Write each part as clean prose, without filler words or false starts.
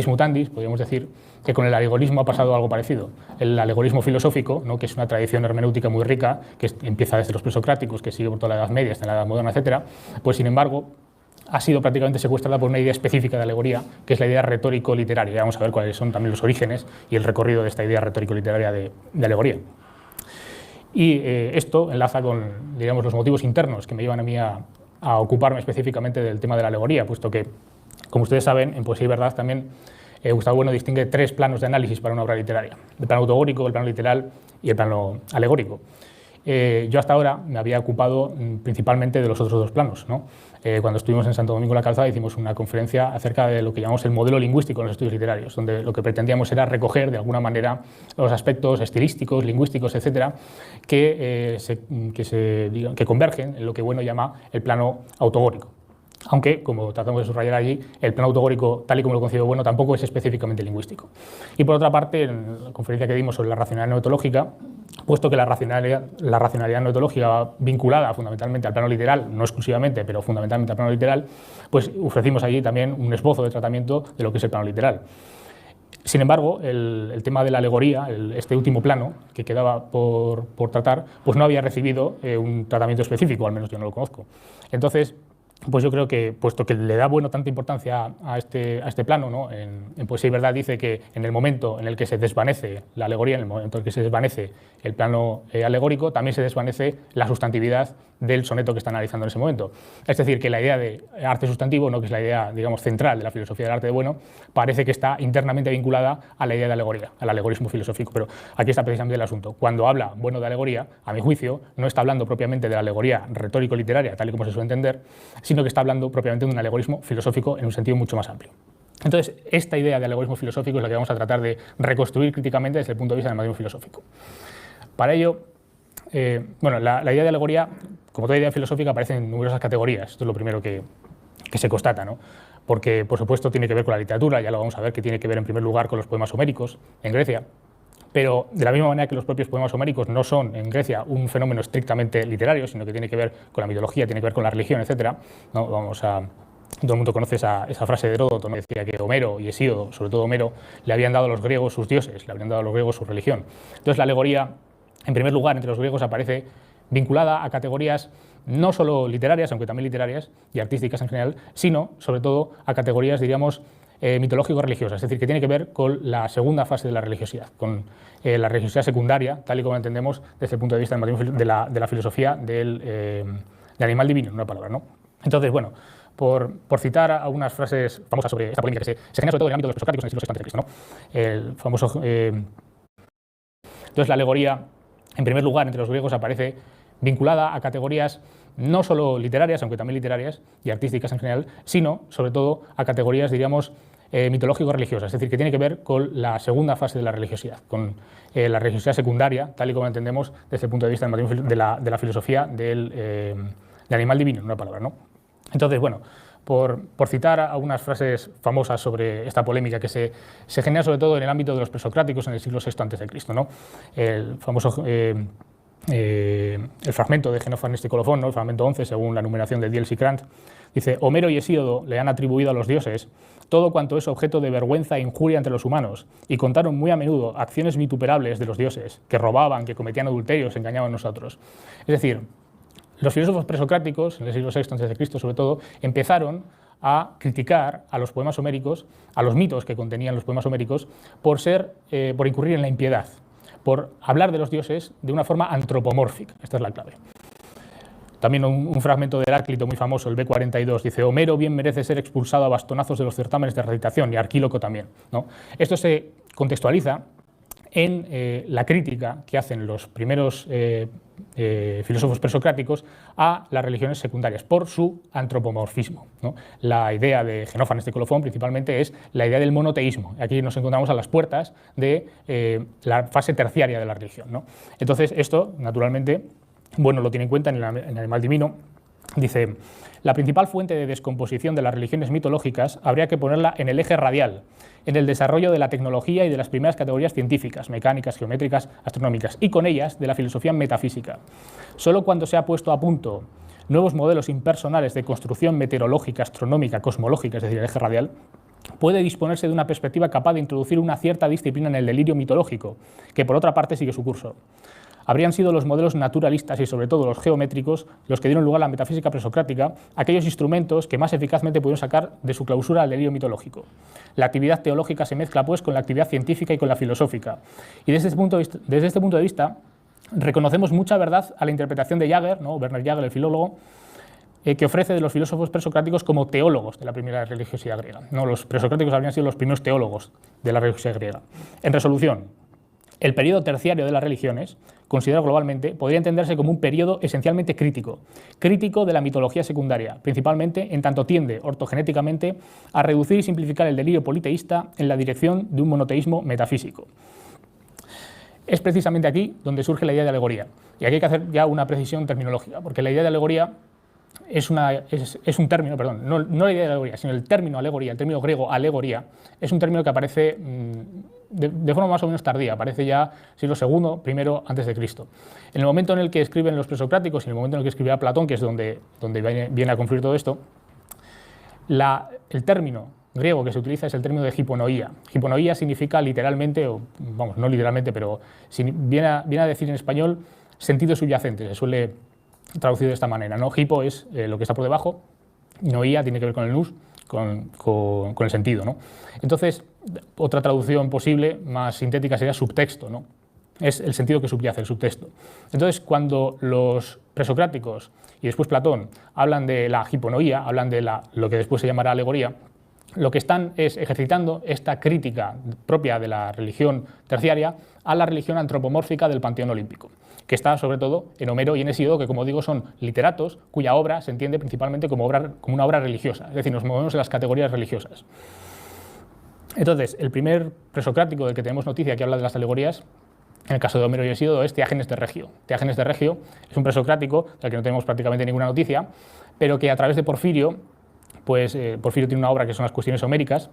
mutandis, podríamos decir que con el alegorismo ha pasado algo parecido. El alegorismo filosófico, ¿no?, que es una tradición hermenéutica muy rica, que empieza desde los presocráticos, que sigue por toda la Edad Media, hasta la Edad Moderna, etcétera, pues sin embargo ha sido prácticamente secuestrada por una idea específica de alegoría, que es la idea retórico-literaria. Ya vamos a ver cuáles son también los orígenes y el recorrido de esta idea retórico-literaria de alegoría. Y esto enlaza con, digamos, los motivos internos que me llevan a mí a ocuparme específicamente del tema de la alegoría, puesto que, como ustedes saben, en Poesía y Verdad también Gustavo Bueno distingue tres planos de análisis para una obra literaria: el plano autogórico, el plano literal y el plano alegórico. Yo hasta ahora me había ocupado principalmente de los otros dos planos, ¿no? Cuando estuvimos en Santo Domingo de la Calzada hicimos una conferencia acerca de lo que llamamos el modelo lingüístico en los estudios literarios, donde lo que pretendíamos era recoger de alguna manera los aspectos estilísticos, lingüísticos, etcétera, que convergen en lo que Bueno llama el plano autogórico. Aunque, como tratamos de subrayar allí, el plano autogórico, tal y como lo concibe Bueno, tampoco es específicamente lingüístico. Y por otra parte, en la conferencia que dimos sobre la racionalidad noetológica, puesto que la racionalidad noetológica va vinculada fundamentalmente al plano literal, no exclusivamente, pero fundamentalmente al plano literal, pues ofrecimos allí también un esbozo de tratamiento de lo que es el plano literal. Sin embargo, el tema de la alegoría, este último plano que quedaba por tratar, pues no había recibido un tratamiento específico, al menos yo no lo conozco. Entonces, pues yo creo que, puesto que le da Bueno tanta importancia a este plano, ¿no?, en Poesía y Verdad dice que en el momento en el que se desvanece la alegoría, en el momento en el que se desvanece el plano alegórico, también se desvanece la sustantividad del soneto que está analizando en ese momento. Es decir, que la idea de arte sustantivo, ¿no?, que es la idea, digamos, central de la filosofía del arte de Bueno, parece que está internamente vinculada a la idea de alegoría, al alegorismo filosófico. Pero aquí está precisamente el asunto. Cuando habla Bueno de alegoría, a mi juicio, no está hablando propiamente de la alegoría retórico-literaria, tal y como se suele entender, sino que está hablando propiamente de un alegorismo filosófico en un sentido mucho más amplio. Entonces, esta idea de alegorismo filosófico es la que vamos a tratar de reconstruir críticamente desde el punto de vista del materialismo filosófico. Para ello, bueno, la idea de alegoría, como toda idea filosófica, aparece en numerosas categorías. Esto es lo primero que se constata, ¿no? Porque, por supuesto, tiene que ver con la literatura, ya lo vamos a ver, que tiene que ver en primer lugar con los poemas homéricos en Grecia. Pero de la misma manera que los propios poemas homéricos no son en Grecia un fenómeno estrictamente literario, sino que tiene que ver con la mitología, tiene que ver con la religión, etc., ¿no? Todo el mundo conoce esa frase de Heródoto, ¿no?, que decía que Homero y Hesíodo, sobre todo Homero, le habían dado a los griegos sus dioses, le habían dado a los griegos su religión. Entonces la alegoría, en primer lugar, entre los griegos aparece vinculada a categorías no solo literarias, aunque también literarias y artísticas en general, sino, sobre todo, a categorías, diríamos, mitológico-religiosas, es decir, que tiene que ver con la segunda fase de la religiosidad, con la religiosidad secundaria, tal y como la entendemos desde el punto de vista de la filosofía del animal divino, en una palabra, ¿no? Entonces, bueno, por citar algunas frases famosas sobre esta polémica que se genera sobre todo en el ámbito de los presocráticos en el siglo VI a.C., ¿no? El famoso... Entonces, la alegoría, en primer lugar, entre los griegos aparece vinculada a categorías no solo literarias, aunque también literarias y artísticas en general, sino, sobre todo, a categorías, diríamos, mitológico-religiosas, es decir, que tiene que ver con la segunda fase de la religiosidad, con la religiosidad secundaria, tal y como la entendemos desde el punto de vista de la filosofía del animal divino, en una palabra, ¿no? Entonces, bueno, por citar algunas frases famosas sobre esta polémica que se genera sobre todo en el ámbito de los presocráticos en el siglo VI a.C., ¿no? El famoso... el fragmento de Xenófanes de Colofón, ¿no?, el fragmento 11, según la numeración de Diels y Krant, dice: Homero y Hesíodo le han atribuido a los dioses todo cuanto es objeto de vergüenza e injuria entre los humanos, y contaron muy a menudo acciones vituperables de los dioses, que robaban, que cometían adulterios, engañaban a nosotros. Es decir, los filósofos presocráticos, en el siglo VI a.C. sobre todo, empezaron a criticar a los poemas homéricos, a los mitos que contenían los poemas homéricos, por incurrir en la impiedad, por hablar de los dioses de una forma antropomórfica. Esta es la clave. También un fragmento de Heráclito muy famoso, el B42, dice: Homero bien merece ser expulsado a bastonazos de los certámenes de recitación, y Arquíloco también, ¿no? Esto se contextualiza en la crítica que hacen los primeros filósofos presocráticos a las religiones secundarias por su antropomorfismo, ¿no? La idea de Xenófanes de Colofón principalmente es la idea del monoteísmo. Aquí nos encontramos a las puertas de la fase terciaria de la religión, ¿no? Entonces esto, naturalmente, Bueno lo tiene en cuenta en el Animal Divino. Dice: la principal fuente de descomposición de las religiones mitológicas habría que ponerla en el eje radial, en el desarrollo de la tecnología y de las primeras categorías científicas, mecánicas, geométricas, astronómicas, y con ellas de la filosofía metafísica. Solo cuando se ha puesto a punto nuevos modelos impersonales de construcción meteorológica, astronómica, cosmológica, es decir, el eje radial, puede disponerse de una perspectiva capaz de introducir una cierta disciplina en el delirio mitológico, que por otra parte sigue su curso. Habrían sido los modelos naturalistas y sobre todo los geométricos los que dieron lugar a la metafísica presocrática, aquellos instrumentos que más eficazmente pudieron sacar de su clausura al delirio mitológico. La actividad teológica se mezcla pues con la actividad científica y con la filosófica. Y desde este punto de vista reconocemos mucha verdad a la interpretación de Jaeger, ¿no? Werner Jaeger, el filólogo, que ofrece de los filósofos presocráticos como teólogos de la primera religiosidad griega. No, los presocráticos habrían sido los primeros teólogos de la religiosidad griega. En resolución, el periodo terciario de las religiones, considerado globalmente, podría entenderse como un periodo esencialmente crítico de la mitología secundaria, principalmente en tanto tiende ortogenéticamente a reducir y simplificar el delirio politeísta en la dirección de un monoteísmo metafísico. Es precisamente aquí donde surge la idea de alegoría. Y aquí hay que hacer ya una precisión terminológica, porque la idea de alegoría es un término, perdón, no la idea de alegoría, sino el término alegoría, el término griego alegoría, es un término que aparece de forma más o menos tardía, aparece ya siglo II, I antes de Cristo. En el momento en el que escriben los presocráticos y en el momento en el que escribía Platón, que es donde viene a confluir todo esto, el término griego que se utiliza es el término de hiponoía. Hiponoía significa literalmente, o vamos, no literalmente, pero viene a decir en español sentido subyacente, se suele traducido de esta manera, ¿no? Hipo es lo que está por debajo, noía tiene que ver con el nous, con el sentido, ¿no? Entonces, otra traducción posible, más sintética, sería subtexto, ¿no? Es el sentido que subyace, el subtexto. Entonces, cuando los presocráticos y después Platón hablan de la hiponoía, hablan de lo que después se llamará alegoría, lo que están es ejercitando esta crítica propia de la religión terciaria a la religión antropomórfica del panteón olímpico, que está sobre todo en Homero y en Hesíodo, que como digo son literatos cuya obra se entiende principalmente como una obra religiosa, es decir, nos movemos en las categorías religiosas. Entonces, el primer presocrático del que tenemos noticia que habla de las alegorías, en el caso de Homero y Hesíodo, es Teágenes de Regio. Teágenes de Regio es un presocrático del que no tenemos prácticamente ninguna noticia, pero que a través de Porfirio, Porfirio tiene una obra que son las Cuestiones Homéricas,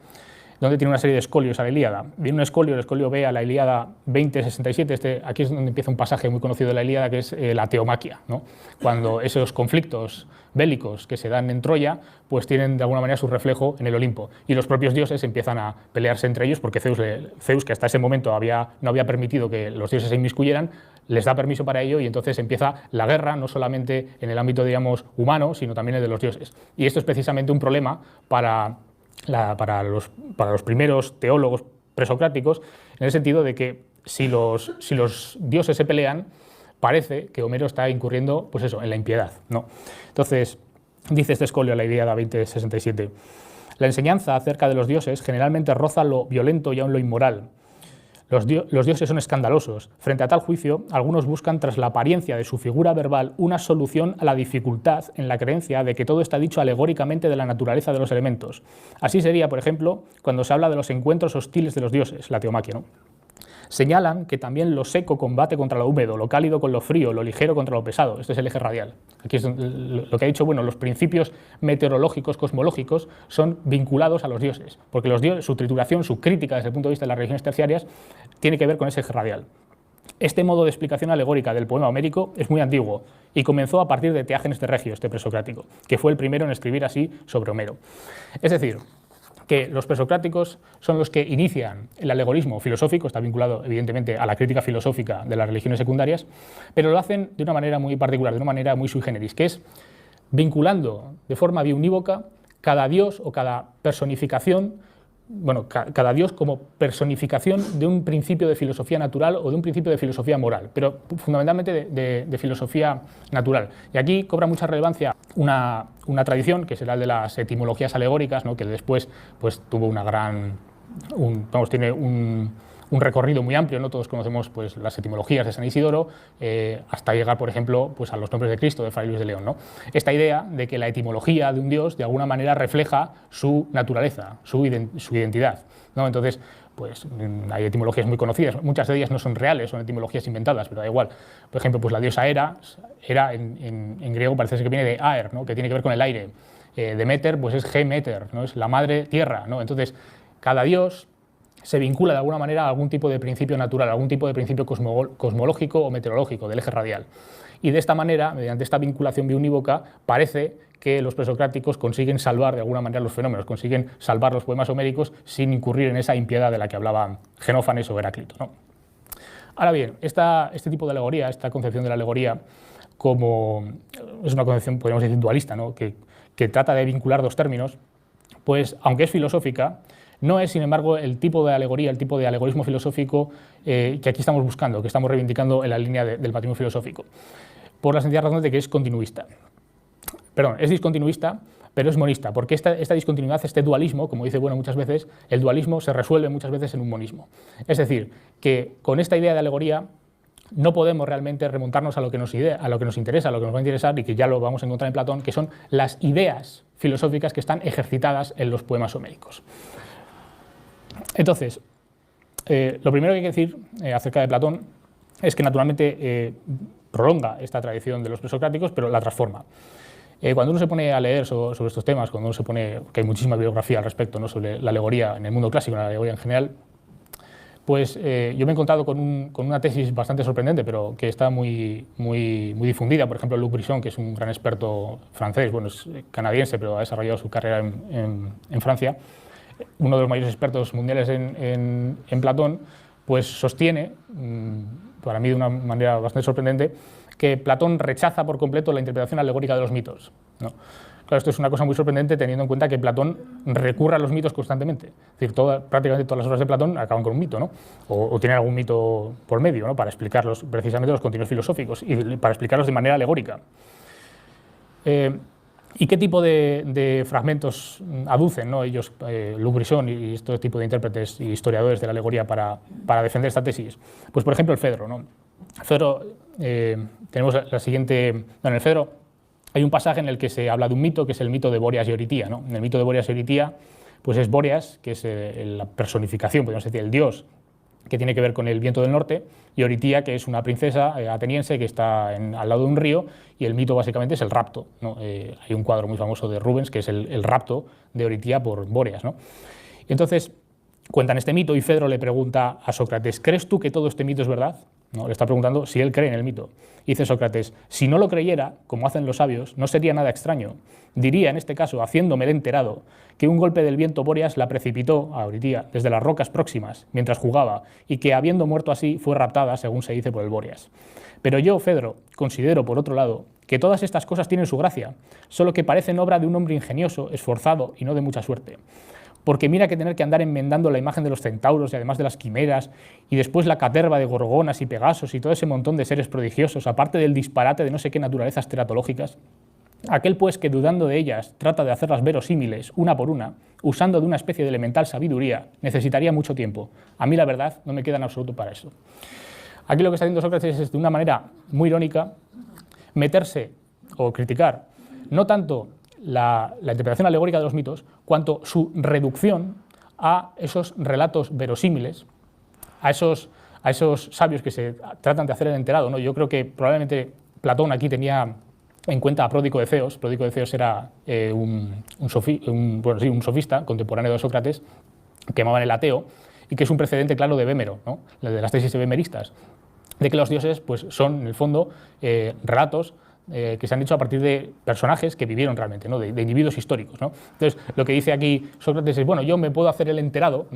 donde tiene una serie de escolios a la Ilíada. Viene un escolio, el escolio B a la Ilíada 20:67, aquí es donde empieza un pasaje muy conocido de la Ilíada, que es la teomaquia, ¿no? Cuando esos conflictos bélicos que se dan en Troya, pues tienen de alguna manera su reflejo en el Olimpo, y los propios dioses empiezan a pelearse entre ellos, porque Zeus, que hasta ese momento no había permitido que los dioses se inmiscuyeran, les da permiso para ello, y entonces empieza la guerra, no solamente en el ámbito, digamos, humano, sino también el de los dioses. Y esto es precisamente un problema para los primeros teólogos presocráticos, en el sentido de que si los dioses se pelean, parece que Homero está incurriendo, pues eso, en la impiedad, ¿no? Entonces, dice este escolio, la Ilíada 20:67, la enseñanza acerca de los dioses generalmente roza lo violento y aún lo inmoral. Los dioses son escandalosos. Frente a tal juicio, algunos buscan, tras la apariencia de su figura verbal, una solución a la dificultad en la creencia de que todo está dicho alegóricamente de la naturaleza de los elementos. Así sería, por ejemplo, cuando se habla de los encuentros hostiles de los dioses, la teomaquia, ¿no? Señalan que también lo seco combate contra lo húmedo, lo cálido con lo frío, lo ligero contra lo pesado. Este es el eje radial. Aquí es lo que ha dicho, bueno, los principios meteorológicos, cosmológicos, son vinculados a los dioses, porque los dioses, su trituración, su crítica desde el punto de vista de las religiones terciarias, tiene que ver con ese eje radial. Este modo de explicación alegórica del poema homérico es muy antiguo y comenzó a partir de Teágenes de Regio, este presocrático, que fue el primero en escribir así sobre Homero. Es decir, que los presocráticos son los que inician el alegorismo filosófico, está vinculado evidentemente a la crítica filosófica de las religiones secundarias, pero lo hacen de una manera muy particular, de una manera muy sui generis, que es vinculando de forma biunívoca cada dios o cada personificación, bueno, cada dios como personificación de un principio de filosofía natural o de un principio de filosofía moral, pero fundamentalmente de filosofía natural. Y aquí cobra mucha relevancia una tradición, que será el de las etimologías alegóricas, ¿no? Que después pues, tuvo tiene un recorrido muy amplio, ¿no? Todos conocemos pues, las etimologías de San Isidoro, hasta llegar, por ejemplo, pues, a los nombres de Cristo, de Fray Luis de León, ¿no? Esta idea de que la etimología de un dios de alguna manera refleja su naturaleza, su identidad, ¿no? Entonces, pues, hay etimologías muy conocidas, muchas de ellas no son reales, son etimologías inventadas, pero da igual. Por ejemplo, pues, la diosa Hera en griego parece ser que viene de Aer, ¿no? Que tiene que ver con el aire. Demeter pues, es Gemeter, ¿no? Es la madre tierra, ¿no? Entonces, cada dios se vincula de alguna manera a algún tipo de principio natural, a algún tipo de principio cosmológico o meteorológico del eje radial. y de esta manera, mediante esta vinculación biunívoca, parece que los presocráticos consiguen salvar de alguna manera los fenómenos, consiguen salvar los poemas homéricos sin incurrir en esa impiedad de la que hablaban Genófanes o Heráclito, ¿no? Ahora bien, este tipo de alegoría, esta concepción de la alegoría, como es una concepción, podríamos decir, dualista, ¿no? que trata de vincular dos términos, pues aunque es filosófica, no es, sin embargo, el tipo de alegoría, el tipo de alegorismo filosófico que aquí estamos buscando, que estamos reivindicando en la línea del patrimonio filosófico, por la sencilla razón de que es continuista. Perdón, es discontinuista, pero es monista, porque esta discontinuidad, este dualismo, como dice Bueno muchas veces, el dualismo se resuelve muchas veces en un monismo. Es decir, que con esta idea de alegoría no podemos realmente remontarnos a lo que nos interesa, a lo que nos va a interesar y que ya lo vamos a encontrar en Platón, que son las ideas filosóficas que están ejercitadas en los poemas homéricos. Entonces, lo primero que hay que decir acerca de Platón es que naturalmente prolonga esta tradición de los presocráticos, pero la transforma. Cuando uno se pone a leer sobre estos temas, cuando uno se pone, que hay muchísima bibliografía al respecto, ¿no?, sobre la alegoría en el mundo clásico, en la alegoría en general, pues yo me he encontrado con una tesis bastante sorprendente, pero que está muy difundida. Por ejemplo, Luc Brisson, que es un gran experto francés, bueno, es canadiense, pero ha desarrollado su carrera en Francia, uno de los mayores expertos mundiales en Platón, pues sostiene, para mí de una manera bastante sorprendente, que Platón rechaza por completo la interpretación alegórica de los mitos, ¿no? Claro, esto es una cosa muy sorprendente teniendo en cuenta que Platón recurre a los mitos constantemente. Es decir, prácticamente todas las obras de Platón acaban con un mito, ¿no? O tienen algún mito por medio, ¿no?, para explicar precisamente los contenidos filosóficos y para explicarlos de manera alegórica. ¿Y qué tipo de fragmentos aducen, ¿no?, ellos, Luc Brisson y este tipo de intérpretes y historiadores de la alegoría para defender esta tesis? Pues, por ejemplo, el Fedro, ¿no? El Fedro, tenemos la siguiente... En el Fedro hay un pasaje en el que se habla de un mito, que es el mito de Bóreas y Euritía, ¿no? En el mito de Bóreas y Euritía, pues es Bóreas, que es la personificación, podríamos decir, el dios que tiene que ver con el viento del norte, y Euritía, que es una princesa ateniense que está al lado de un río, y el mito básicamente es el rapto, ¿no? Hay un cuadro muy famoso de Rubens que es el rapto de Euritía por Bóreas, ¿no? Entonces, cuentan este mito y Fedro le pregunta a Sócrates: ¿crees tú que todo este mito es verdad? ¿No? Le está preguntando si él cree en el mito. Y dice Sócrates: si no lo creyera, como hacen los sabios, no sería nada extraño. Diría, en este caso, haciéndome el enterado, que un golpe del viento Bóreas la precipitó a Euritía desde las rocas próximas, mientras jugaba, y que, habiendo muerto así, fue raptada, según se dice, por el Bóreas. Pero yo, Fedro, considero, por otro lado, que todas estas cosas tienen su gracia, solo que parecen obra de un hombre ingenioso, esforzado y no de mucha suerte. Porque mira que tener que andar enmendando la imagen de los centauros y además de las quimeras, y después la caterva de gorgonas y pegasos y todo ese montón de seres prodigiosos, aparte del disparate de no sé qué naturalezas teratológicas, aquel pues que dudando de ellas trata de hacerlas verosímiles una por una, usando de una especie de elemental sabiduría, necesitaría mucho tiempo. A mí la verdad no me queda en absoluto para eso. Aquí lo que está haciendo Sócrates es, de una manera muy irónica, meterse o criticar no tanto la interpretación alegórica de los mitos, cuanto su reducción a esos relatos verosímiles, a esos sabios que se tratan de hacer el enterado, ¿no? Yo creo que probablemente Platón aquí tenía en cuenta a Pródico de Ceos. Pródico de Ceos era un sofista contemporáneo de Sócrates, que llamaban el ateo, y que es un precedente claro de Bémero, ¿no?, de las tesis bemeristas, de que los dioses pues, son, en el fondo, relatos que se han hecho a partir de personajes que vivieron realmente, ¿no?, de individuos históricos, ¿no? Entonces, lo que dice aquí Sócrates es, bueno, yo me puedo hacer el enterado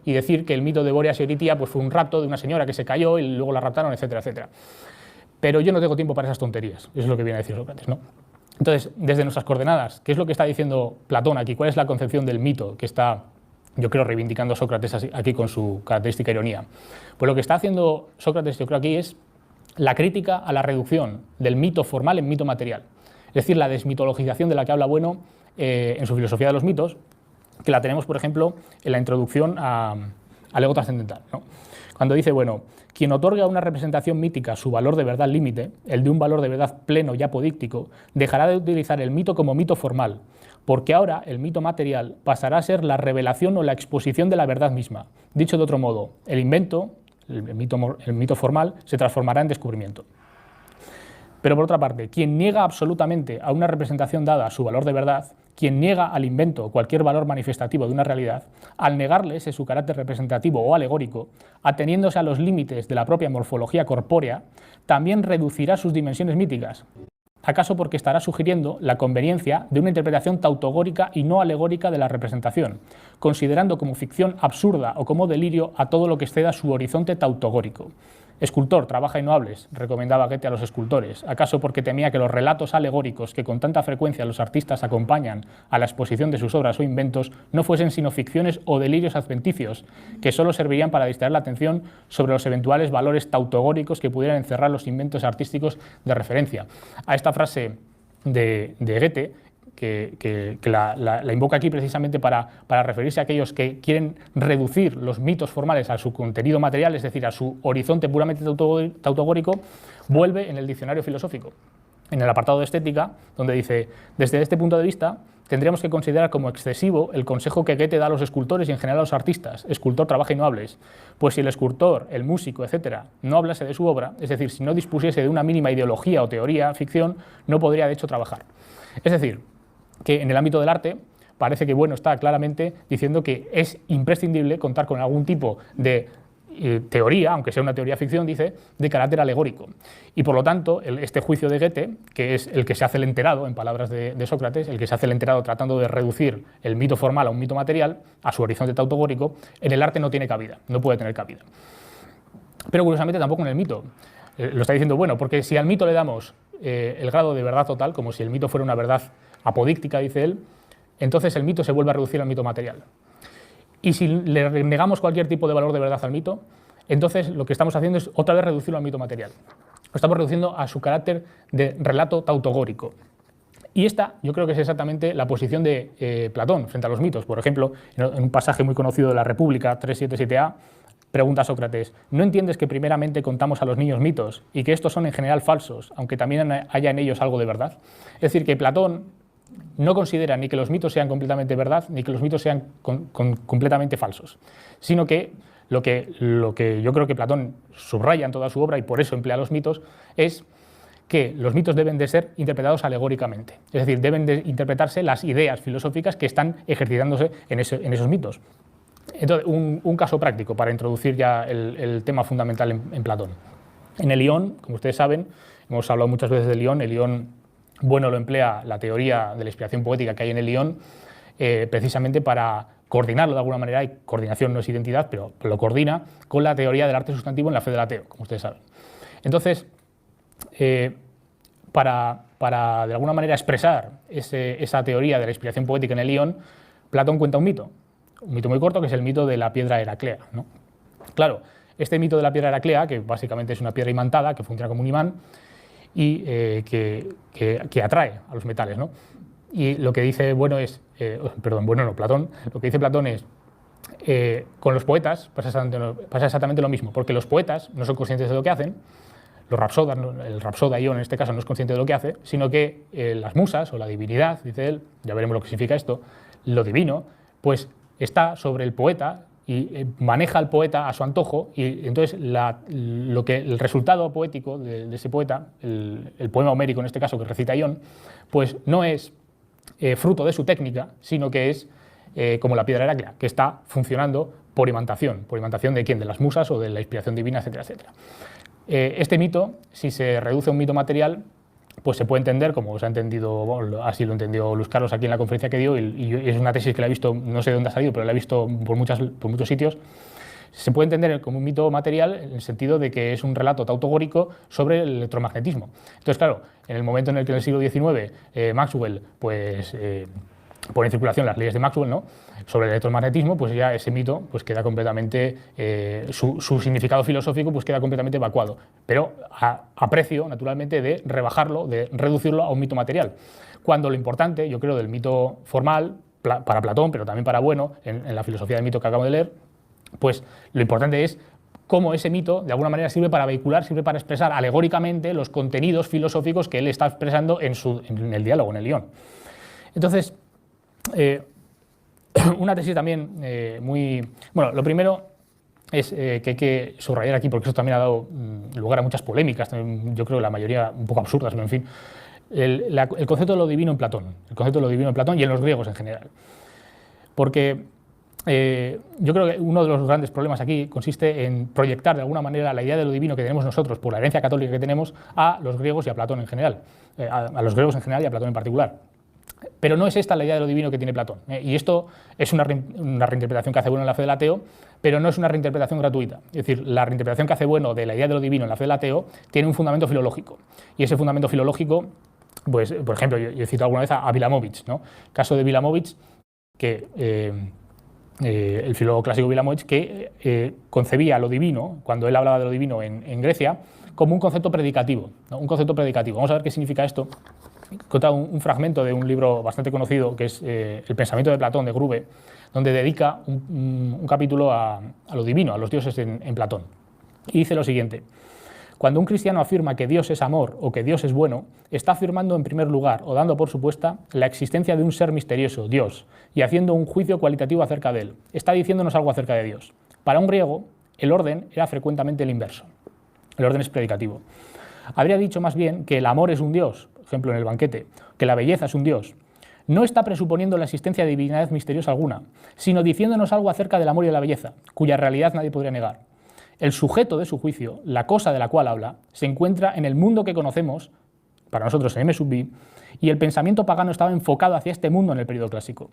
y decir que el mito de Bóreas y Euritía pues, fue un rapto de una señora que se cayó y luego la raptaron, etcétera, etcétera. Pero yo no tengo tiempo para esas tonterías, eso es lo que viene a decir Sócrates, ¿no? Entonces, desde nuestras coordenadas, ¿qué es lo que está diciendo Platón aquí? ¿Cuál es la concepción del mito que está, yo creo, reivindicando Sócrates aquí con su característica ironía? Pues lo que está haciendo Sócrates, yo creo, aquí es la crítica a la reducción del mito formal en mito material. Es decir, la desmitologización de la que habla Bueno en su filosofía de los mitos, que la tenemos, por ejemplo, en la introducción al ego trascendental, ¿no? Cuando dice, bueno, quien otorga a una representación mítica su valor de verdad límite, el de un valor de verdad pleno y apodíctico, dejará de utilizar el mito como mito formal, porque ahora el mito material pasará a ser la revelación o la exposición de la verdad misma. Dicho de otro modo, el invento, el mito formal, se transformará en descubrimiento. Pero por otra parte, quien niega absolutamente a una representación dada su valor de verdad, quien niega al invento cualquier valor manifestativo de una realidad, al negarle ese su carácter representativo o alegórico, ateniéndose a los límites de la propia morfología corpórea, también reducirá sus dimensiones míticas. ¿Acaso porque estará sugiriendo la conveniencia de una interpretación tautogórica y no alegórica de la representación, considerando como ficción absurda o como delirio a todo lo que exceda su horizonte tautogórico? Escultor, trabaja y no hables, recomendaba Goethe a los escultores. ¿Acaso porque temía que los relatos alegóricos que con tanta frecuencia los artistas acompañan a la exposición de sus obras o inventos no fuesen sino ficciones o delirios adventicios, que solo servirían para distraer la atención sobre los eventuales valores tautogóricos que pudieran encerrar los inventos artísticos de referencia? A esta frase de Goethe, que la invoca aquí precisamente para referirse a aquellos que quieren reducir los mitos formales a su contenido material, es decir, a su horizonte puramente tautogórico, vuelve en el diccionario filosófico, en el apartado de estética, donde dice: desde este punto de vista, tendríamos que considerar como excesivo el consejo que Goethe da a los escultores y en general a los artistas: escultor, trabaja y no hables. Pues si el escultor, el músico, etc., no hablase de su obra, es decir, si no dispusiese de una mínima ideología o teoría, ficción, no podría de hecho trabajar. Es decir, que en el ámbito del arte parece que está claramente diciendo que es imprescindible contar con algún tipo de teoría, aunque sea una teoría ficción, dice, de carácter alegórico. Y por lo tanto, este juicio de Goethe, que es el que se hace el enterado, en palabras de Sócrates, el que se hace el enterado tratando de reducir el mito formal a un mito material, a su horizonte tautogórico, en el arte no tiene cabida, no puede tener cabida. Pero curiosamente tampoco en el mito. Lo está diciendo, porque si al mito le damos el grado de verdad total, como si el mito fuera una verdad apodíctica, dice él, entonces el mito se vuelve a reducir al mito material. Y si le negamos cualquier tipo de valor de verdad al mito, entonces lo que estamos haciendo es otra vez reducirlo al mito material. Lo estamos reduciendo a su carácter de relato tautogórico. Y esta yo creo que es exactamente la posición de Platón frente a los mitos. Por ejemplo, en un pasaje muy conocido de la República, 377a, pregunta Sócrates: ¿no entiendes que primeramente contamos a los niños mitos y que estos son en general falsos, aunque también haya en ellos algo de verdad? Es decir, que Platón no considera ni que los mitos sean completamente verdad, ni que los mitos sean completamente falsos, sino que lo que yo creo que Platón subraya en toda su obra, y por eso emplea los mitos, es que los mitos deben de ser interpretados alegóricamente, es decir, deben de interpretarse las ideas filosóficas que están ejercitándose en esos mitos. Entonces, un caso práctico para introducir ya el tema fundamental en Platón. En el Ión, como ustedes saben, hemos hablado muchas veces del Ión. El Ión, lo emplea la teoría de la inspiración poética que hay en el Ión precisamente para coordinarlo de alguna manera, y coordinación no es identidad, pero lo coordina con la teoría del arte sustantivo en la fe del ateo, como ustedes saben. Entonces, para de alguna manera expresar esa teoría de la inspiración poética en el Ión, Platón cuenta un mito muy corto, que es el mito de la piedra heraclea, ¿no? Claro, este mito de la piedra heraclea, que básicamente es una piedra imantada que funciona como un imán y que atrae a los metales, ¿no? Y lo que dice Platón, lo que dice Platón es: con los poetas pasa exactamente lo mismo, porque los poetas no son conscientes de lo que hacen, los rapsodas, el rapsoda Ión en este caso no es consciente de lo que hace, sino que las musas o la divinidad, dice él, ya veremos lo que significa esto, lo divino, pues está sobre el poeta y maneja al poeta a su antojo, y entonces el resultado poético de ese poeta, el poema homérico en este caso que recita Ión, pues no es fruto de su técnica, sino que es como la piedra heraclea, que está funcionando por imantación. ¿Por imantación de quién? De las musas o de la inspiración divina, etcétera, etcétera. Este mito, si se reduce a un mito material, pues se puede entender, como se ha entendido, así lo entendió Luis Carlos aquí en la conferencia que dio, y es una tesis que la he visto, no sé de dónde ha salido, pero la he visto por muchos sitios. Se puede entender como un mito material en el sentido de que es un relato tautogórico sobre el electromagnetismo. Entonces, claro, en el momento en el que en el siglo XIX Maxwell pone en circulación las leyes de Maxwell, ¿no?, sobre el electromagnetismo, pues ya ese mito pues queda completamente, su significado filosófico pues queda completamente evacuado, pero a precio, naturalmente, de rebajarlo, de reducirlo a un mito material. Cuando lo importante, yo creo, del mito formal, para Platón, pero también para Bueno, en la filosofía del mito que acabo de leer, pues lo importante es cómo ese mito, de alguna manera, sirve para vehicular, sirve para expresar alegóricamente los contenidos filosóficos que él está expresando en el diálogo, en el Ión. Entonces, una tesis también lo primero es que hay que subrayar aquí, porque eso también ha dado lugar a muchas polémicas, yo creo que la mayoría un poco absurdas, pero en fin. el concepto de lo divino en Platón, el concepto de lo divino en Platón y en los griegos en general. Porque yo creo que uno de los grandes problemas aquí consiste en proyectar de alguna manera la idea de lo divino que tenemos nosotros por la herencia católica que tenemos a los griegos y a Platón en general, a los griegos en general y a Platón en particular. Pero no es esta la idea de lo divino que tiene Platón. Y esto es una reinterpretación que hace Bueno en la fe del ateo, pero no es una reinterpretación gratuita. Es decir, la reinterpretación que hace Bueno de la idea de lo divino en la fe del ateo tiene un fundamento filológico. Y ese fundamento filológico, pues, por ejemplo, yo he citado alguna vez a Vilamovich, ¿no? Caso de Vilamovich, que el filólogo clásico Vilamovich, que concebía lo divino, cuando él hablaba de lo divino en Grecia, como un concepto predicativo, ¿no? Un concepto predicativo. Vamos a ver qué significa esto. He encontrado un fragmento de un libro bastante conocido, que es El pensamiento de Platón, de Grube, donde dedica un capítulo a lo divino, a los dioses en Platón. Y dice lo siguiente: cuando un cristiano afirma que Dios es amor o que Dios es bueno, está afirmando en primer lugar, o dando por supuesta, la existencia de un ser misterioso, Dios, y haciendo un juicio cualitativo acerca de él. Está diciéndonos algo acerca de Dios. Para un griego, el orden era frecuentemente el inverso. El orden es predicativo. Habría dicho más bien que el amor es un Dios, por ejemplo en el banquete, que la belleza es un Dios. No está presuponiendo la existencia de divinidad misteriosa alguna, sino diciéndonos algo acerca del amor y de la belleza, cuya realidad nadie podría negar. El sujeto de su juicio, la cosa de la cual habla, se encuentra en el mundo que conocemos, para nosotros en M sub B, y el pensamiento pagano estaba enfocado hacia este mundo en el periodo clásico.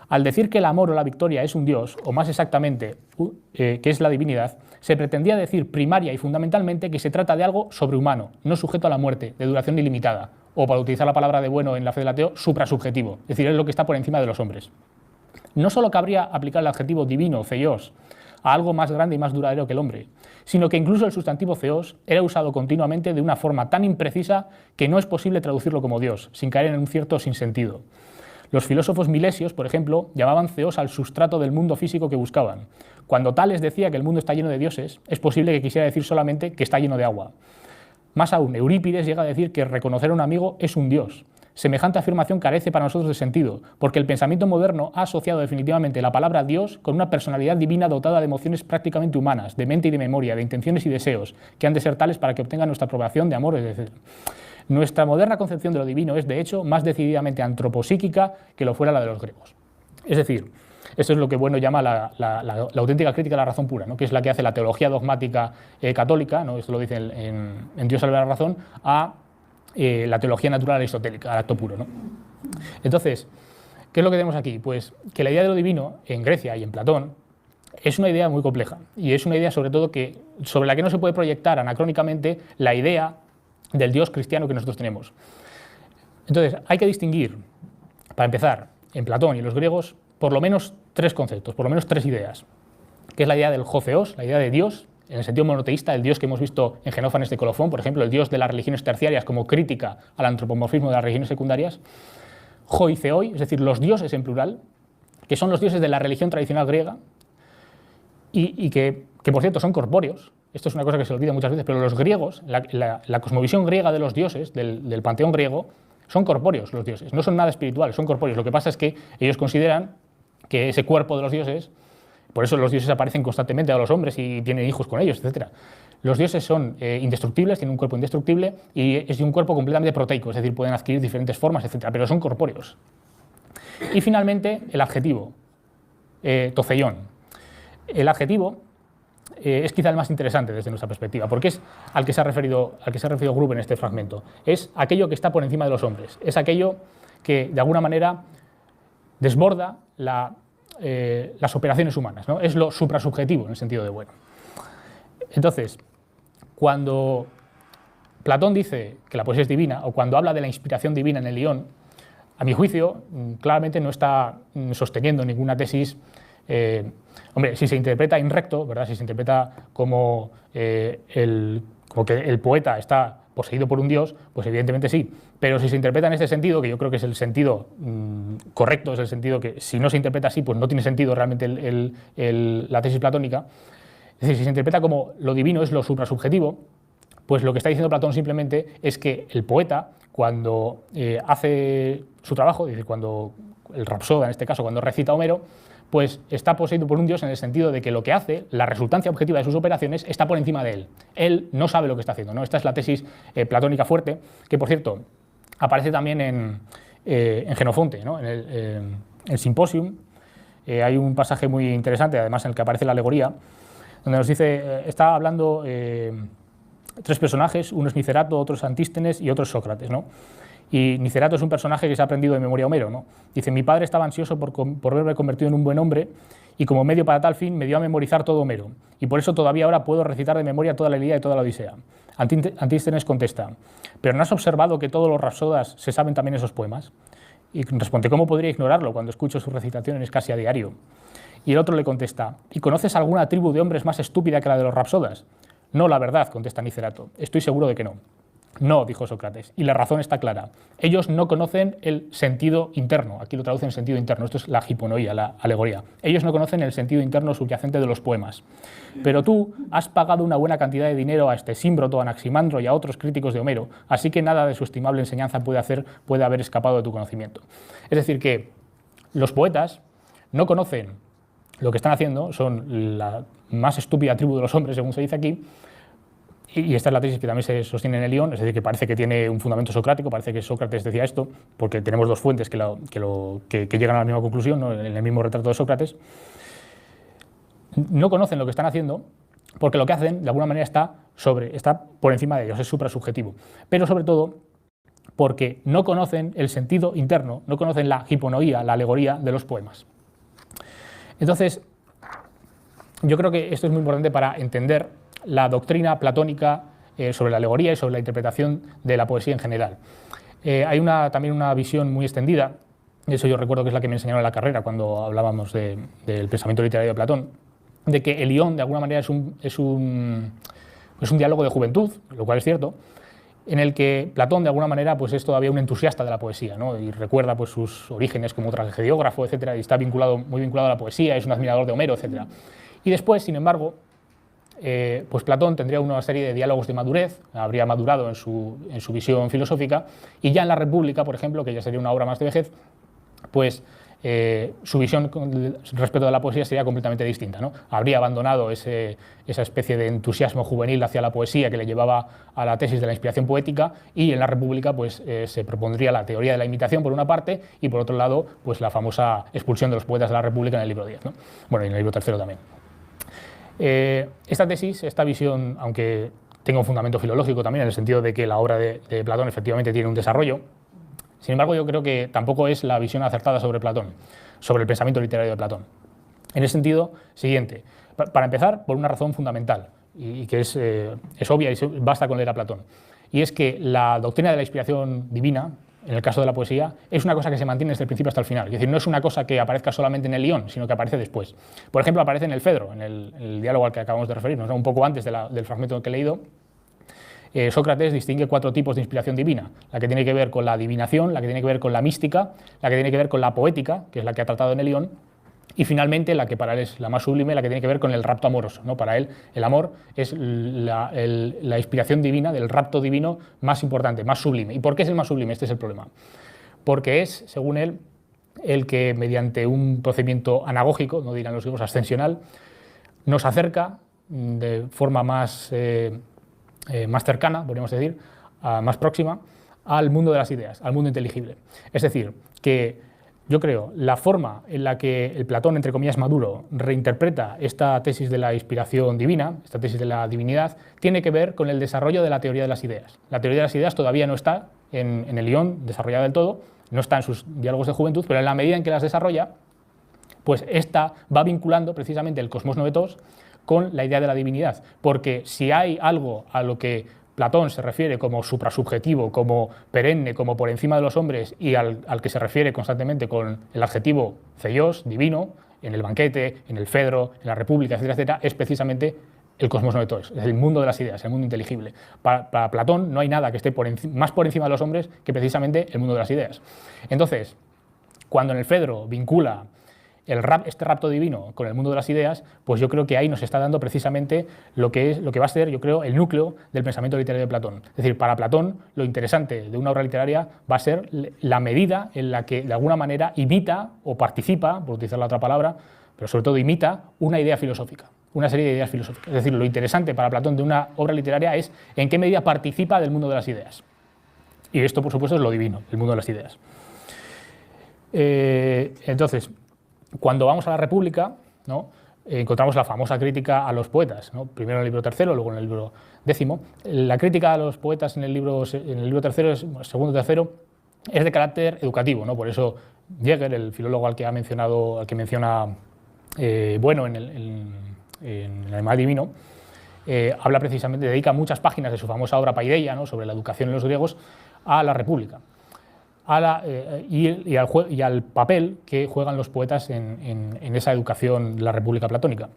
Al decir que el amor o la victoria es un Dios, o más exactamente, que es la divinidad, se pretendía decir primaria y fundamentalmente que se trata de algo sobrehumano, no sujeto a la muerte, de duración ilimitada, o para utilizar la palabra de Bueno en la fe del ateo, suprasubjetivo, es decir, es lo que está por encima de los hombres. No solo cabría aplicar el adjetivo divino, theos, a algo más grande y más duradero que el hombre, sino que incluso el sustantivo theos era usado continuamente de una forma tan imprecisa que no es posible traducirlo como Dios, sin caer en un cierto sinsentido. Los filósofos milesios, por ejemplo, llamaban theos al sustrato del mundo físico que buscaban. Cuando Tales decía que el mundo está lleno de dioses, es posible que quisiera decir solamente que está lleno de agua. Más aún, Eurípides llega a decir que reconocer a un amigo es un dios. Semejante afirmación carece para nosotros de sentido, porque el pensamiento moderno ha asociado definitivamente la palabra Dios con una personalidad divina dotada de emociones prácticamente humanas, de mente y de memoria, de intenciones y deseos, que han de ser tales para que obtengan nuestra aprobación de amor, etc. Nuestra moderna concepción de lo divino es, de hecho, más decididamente antropopsíquica que lo fuera la de los griegos. Es decir, esto es lo que Bueno llama la auténtica crítica a la razón pura, ¿no? Que es la que hace la teología dogmática católica, ¿no? Esto lo dice en Dios salva la razón, a la teología natural aristotélica, al acto puro, ¿no? Entonces, ¿qué es lo que tenemos aquí? Pues que la idea de lo divino en Grecia y en Platón es una idea muy compleja y es una idea sobre todo sobre la que no se puede proyectar anacrónicamente la idea del Dios cristiano que nosotros tenemos. Entonces, hay que distinguir, para empezar, en Platón y en los griegos, por lo menos tres conceptos, por lo menos tres ideas, que es la idea del ho theos, la idea de Dios, en el sentido monoteísta, el Dios que hemos visto en Genófanes de Colofón, por ejemplo, el Dios de las religiones terciarias como crítica al antropomorfismo de las religiones secundarias, hoi theoi, es decir, los dioses en plural, que son los dioses de la religión tradicional griega y que por cierto son corpóreos. Esto es una cosa que se olvida muchas veces, pero los griegos, la cosmovisión griega de los dioses, del panteón griego, son corpóreos los dioses, no son nada espirituales, son corpóreos. Lo que pasa es que ellos consideran que ese cuerpo de los dioses, por eso los dioses aparecen constantemente a los hombres y tienen hijos con ellos, etc. Los dioses son indestructibles, tienen un cuerpo indestructible y es un cuerpo completamente proteico, es decir, pueden adquirir diferentes formas, etc., pero son corpóreos. Y finalmente, el adjetivo, totheion. El adjetivo es quizá el más interesante desde nuestra perspectiva, porque es al que se ha referido Grube en este fragmento. Es aquello que está por encima de los hombres, es aquello que de alguna manera desborda las operaciones humanas, ¿no? Es lo suprasubjetivo en el sentido de bueno. Entonces, cuando Platón dice que la poesía es divina, o cuando habla de la inspiración divina en el Ión, a mi juicio, claramente no está sosteniendo ninguna tesis. Hombre, si se interpreta in recto, ¿verdad? Si se interpreta como que el poeta está poseído por un dios, pues evidentemente sí. Pero si se interpreta en este sentido, que yo creo que es el sentido correcto, es el sentido que si no se interpreta así, pues no tiene sentido realmente la tesis platónica. Es decir, si se interpreta como lo divino es lo suprasubjetivo, pues lo que está diciendo Platón simplemente es que el poeta, cuando hace su trabajo, es decir, cuando el rapsoda en este caso, cuando recita a Homero, pues está poseído por un dios en el sentido de que lo que hace, la resultancia objetiva de sus operaciones, está por encima de él. Él no sabe lo que está haciendo, ¿no? Esta es la tesis platónica fuerte, que por cierto, aparece también en Jenofonte, ¿no? En el Symposium. Hay un pasaje muy interesante, además, en el que aparece la alegoría, donde nos dice, está hablando tres personajes, uno es Nicerato, otro es Antístenes y otro es Sócrates, ¿no? Y Nicerato es un personaje que se ha aprendido de memoria a Homero, ¿no? Dice, mi padre estaba ansioso por verme convertido en un buen hombre y como medio para tal fin me dio a memorizar todo Homero y por eso todavía ahora puedo recitar de memoria toda la Ilíada y toda la Odisea. Antístenes contesta, ¿pero no has observado que todos los rapsodas se saben también esos poemas? Y responde, ¿cómo podría ignorarlo cuando escucho sus recitaciones casi a diario? Y el otro le contesta, ¿y conoces alguna tribu de hombres más estúpida que la de los rapsodas? No, la verdad, contesta Nicerato, estoy seguro de que no. No, dijo Sócrates, y la razón está clara. Ellos no conocen el sentido interno, aquí lo traducen en sentido interno, esto es la hiponoía, la alegoría. Ellos no conocen el sentido interno subyacente de los poemas. Pero tú has pagado una buena cantidad de dinero a Símbroto, a Anaximandro y a otros críticos de Homero, así que nada de su estimable enseñanza puede haber escapado de tu conocimiento. Es decir, que los poetas no conocen lo que están haciendo, son la más estúpida tribu de los hombres, según se dice aquí, y esta es la tesis que también se sostiene en el Ion, es decir, que parece que tiene un fundamento socrático, parece que Sócrates decía esto, porque tenemos dos fuentes que llegan a la misma conclusión, ¿no? En el mismo retrato de Sócrates. No conocen lo que están haciendo, porque lo que hacen, de alguna manera, está por encima de ellos, es suprasubjetivo. Pero, sobre todo, porque no conocen el sentido interno, no conocen la hiponoía, la alegoría de los poemas. Entonces, yo creo que esto es muy importante para entender la doctrina platónica sobre la alegoría y sobre la interpretación de la poesía en general. Hay también una visión muy extendida, y eso yo recuerdo que es la que me enseñaron en la carrera cuando hablábamos del pensamiento literario de Platón, de que el Ion de alguna manera es un diálogo de juventud, lo cual es cierto, en el que Platón de alguna manera pues, es todavía un entusiasta de la poesía, ¿no? Y recuerda pues, sus orígenes como tragediógrafo, etcétera, y está muy vinculado a la poesía, es un admirador de Homero, etcétera. Y después, sin embargo, pues Platón tendría una serie de diálogos de madurez, habría madurado en su visión filosófica, y ya en la República, por ejemplo, que ya sería una obra más de vejez, pues su visión respecto a la poesía sería completamente distinta, ¿no? Habría abandonado esa especie de entusiasmo juvenil hacia la poesía que le llevaba a la tesis de la inspiración poética, y en la República pues, se propondría la teoría de la imitación por una parte y por otro lado pues, la famosa expulsión de los poetas de la República en el libro 10, ¿no? Bueno, y en el libro 3 también. Esta tesis, esta visión, aunque tenga un fundamento filológico también, en el sentido de que la obra de Platón efectivamente tiene un desarrollo, sin embargo yo creo que tampoco es la visión acertada sobre Platón, sobre el pensamiento literario de Platón. En el sentido siguiente, para empezar, por una razón fundamental, y que es obvia y basta con leer a Platón, y es que la doctrina de la inspiración divina, en el caso de la poesía, es una cosa que se mantiene desde el principio hasta el final. Es decir, no es una cosa que aparezca solamente en el Ion, sino que aparece después. Por ejemplo, aparece en el Fedro, en el diálogo al que acabamos de referirnos, ¿no? Un poco antes del fragmento que he leído. Sócrates distingue 4 tipos de inspiración divina: la que tiene que ver con la adivinación, la que tiene que ver con la mística, la que tiene que ver con la poética, que es la que ha tratado en el Ion, y finalmente la que para él es la más sublime, la que tiene que ver con el rapto amoroso, ¿no? Para él el amor es la inspiración divina, del rapto divino más importante, más sublime. ¿Y por qué es el más sublime? Este es el problema. Porque es, según él, el que mediante un procedimiento anagógico, no dirán los griegos, ascensional, nos acerca de forma más cercana, podríamos decir, más próxima, al mundo de las ideas, al mundo inteligible. Es decir, que yo creo la forma en la que el Platón, entre comillas, maduro, reinterpreta esta tesis de la inspiración divina, esta tesis de la divinidad, tiene que ver con el desarrollo de la teoría de las ideas. La teoría de las ideas todavía no está en el Ion desarrollada del todo, no está en sus diálogos de juventud, pero en la medida en que las desarrolla, pues esta va vinculando precisamente el cosmos noetos con la idea de la divinidad, porque si hay algo a lo que Platón se refiere como suprasubjetivo, como perenne, como por encima de los hombres, y al que se refiere constantemente con el adjetivo zeios, divino, en el banquete, en el Fedro, en la República, etcétera, etcétera, es precisamente el cosmos noetos, es el mundo de las ideas, el mundo inteligible. Para Platón no hay nada que esté más por encima de los hombres que precisamente el mundo de las ideas. Entonces, cuando en el Fedro vincula este rapto divino con el mundo de las ideas, pues yo creo que ahí nos está dando precisamente lo que va a ser, yo creo, el núcleo del pensamiento literario de Platón. Es decir, para Platón lo interesante de una obra literaria va a ser la medida en la que de alguna manera imita o participa, por utilizar la otra palabra, pero sobre todo imita una idea filosófica, una serie de ideas filosóficas. Es decir, lo interesante para Platón de una obra literaria es en qué medida participa del mundo de las ideas. Y esto, por supuesto, es lo divino, el mundo de las ideas. Entonces, cuando vamos a la República, ¿no?, encontramos la famosa crítica a los poetas, ¿no?, primero en el libro tercero, luego en el libro décimo. La crítica a los poetas en el libro tercero, segundo y tercero, es de carácter educativo, ¿no? Por eso Jäger, el filólogo al que menciona Bueno en el Animal Divino, habla precisamente, dedica muchas páginas de su famosa obra Paideia, ¿no?, sobre la educación en los griegos, a la República y al papel que juegan los poetas en esa educación de la República platónica.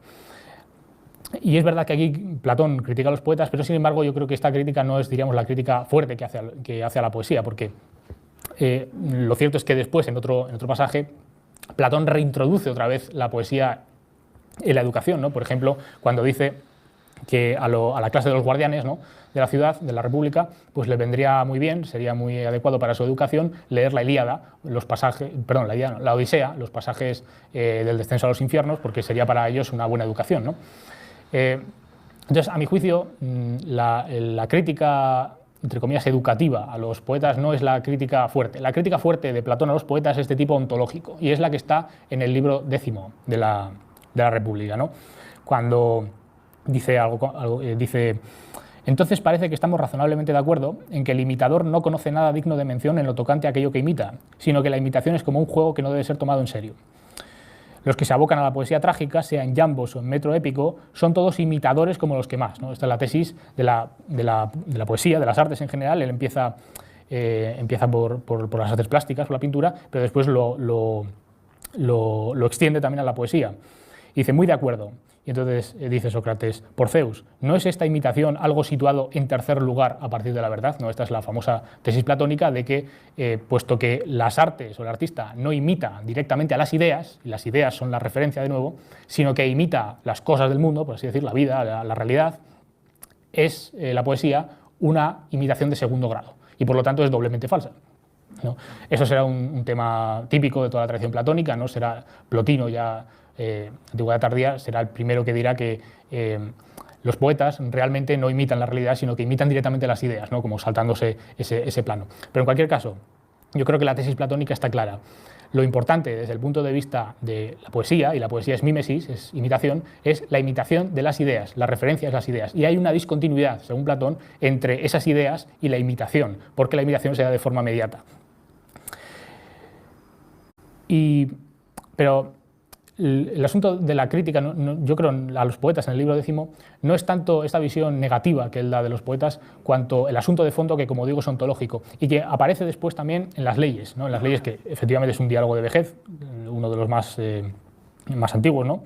Y es verdad que aquí Platón critica a los poetas, pero sin embargo yo creo que esta crítica no es, diríamos, la crítica fuerte que hace a la poesía, porque lo cierto es que después, en otro pasaje, Platón reintroduce otra vez la poesía en la educación, ¿no? Por ejemplo, cuando dice que a la clase de los guardianes, ¿no?, de la ciudad, de la República, pues le vendría muy bien, sería muy adecuado para su educación leer la Ilíada, la Odisea, los pasajes del descenso a los infiernos, porque sería para ellos una buena educación, ¿no? Entonces, a mi juicio, la crítica, entre comillas, educativa a los poetas no es la crítica fuerte. La crítica fuerte de Platón a los poetas es de tipo ontológico, y es la que está en el libro décimo de la República, ¿no?, cuando dice dice: entonces parece que estamos razonablemente de acuerdo en que el imitador no conoce nada digno de mención en lo tocante a aquello que imita, sino que la imitación es como un juego que no debe ser tomado en serio. Los que se abocan a la poesía trágica, sea en jambos o en metro épico, son todos imitadores como los que más, ¿no? Esta es la tesis de la poesía, de las artes en general. Él empieza por las artes plásticas, por la pintura, pero después lo extiende también a la poesía. Y dice: muy de acuerdo. Y entonces dice Sócrates: por Zeus, ¿no es esta imitación algo situado en tercer lugar a partir de la verdad? ¿No? Esta es la famosa tesis platónica de que, puesto que las artes o el artista no imita directamente a las ideas, y las ideas son la referencia de nuevo, sino que imita las cosas del mundo, por así decir, la vida, la realidad, es la poesía una imitación de segundo grado, y por lo tanto es doblemente falsa, ¿no? Eso será un tema típico de toda la tradición platónica, ¿no? Será Plotino, ya antigüedad tardía, será el primero que dirá que los poetas realmente no imitan la realidad, sino que imitan directamente las ideas, ¿no?, como saltándose ese plano. Pero en cualquier caso, yo creo que la tesis platónica está clara. Lo importante desde el punto de vista de la poesía, y la poesía es mímesis, es imitación, es la imitación de las ideas, la referencia a las ideas. Y hay una discontinuidad, según Platón, entre esas ideas y la imitación, porque la imitación se da de forma inmediata. Pero el asunto de la crítica, yo creo, a los poetas en el libro décimo, no es tanto esta visión negativa que él da de los poetas, cuanto el asunto de fondo que, como digo, es ontológico y que aparece después también en las leyes, ¿no? En las leyes, que efectivamente es un diálogo de vejez, uno de los más antiguos, ¿no?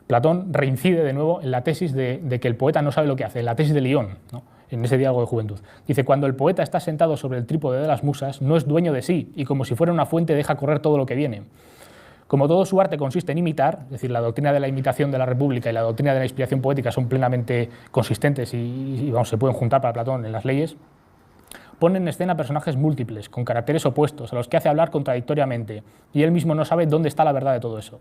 Platón reincide de nuevo en la tesis de que el poeta no sabe lo que hace, en la tesis de Lión, ¿no?, en ese diálogo de juventud. Dice: cuando el poeta está sentado sobre el trípode de las musas, no es dueño de sí, y como si fuera una fuente deja correr todo lo que viene. Como todo su arte consiste en imitar, es decir, la doctrina de la imitación de la República y la doctrina de la inspiración poética son plenamente consistentes y se pueden juntar para Platón en las leyes, pone en escena personajes múltiples, con caracteres opuestos, a los que hace hablar contradictoriamente, y él mismo no sabe dónde está la verdad de todo eso.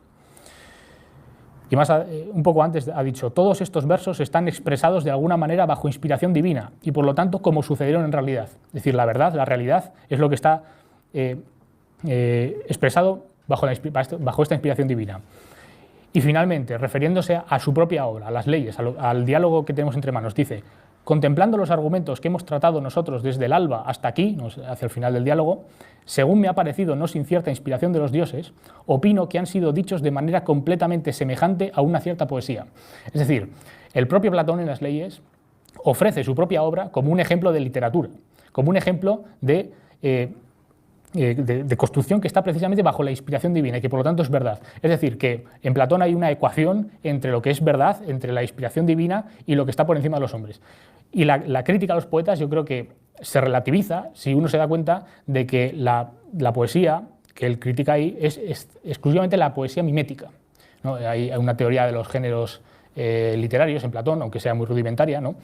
Y más un poco antes ha dicho: todos estos versos están expresados de alguna manera bajo inspiración divina y por lo tanto como sucedieron en realidad. Es decir, la verdad, la realidad es lo que está expresado bajo esta inspiración divina. Y finalmente, refiriéndose a su propia obra, a las leyes, al diálogo que tenemos entre manos, dice: contemplando los argumentos que hemos tratado nosotros desde el alba hasta aquí, hacia el final del diálogo, según me ha parecido no sin cierta inspiración de los dioses, opino que han sido dichos de manera completamente semejante a una cierta poesía. Es decir, el propio Platón en las leyes ofrece su propia obra como un ejemplo de literatura, como un ejemplo de construcción que está precisamente bajo la inspiración divina y que por lo tanto es verdad. Es decir, que en Platón hay una ecuación entre lo que es verdad, entre la inspiración divina y lo que está por encima de los hombres. Y la crítica a los poetas yo creo que se relativiza si uno se da cuenta de que la poesía que él critica ahí es exclusivamente la poesía mimética, ¿no? Hay una teoría de los géneros literarios en Platón, aunque sea muy rudimentaria, ¿no?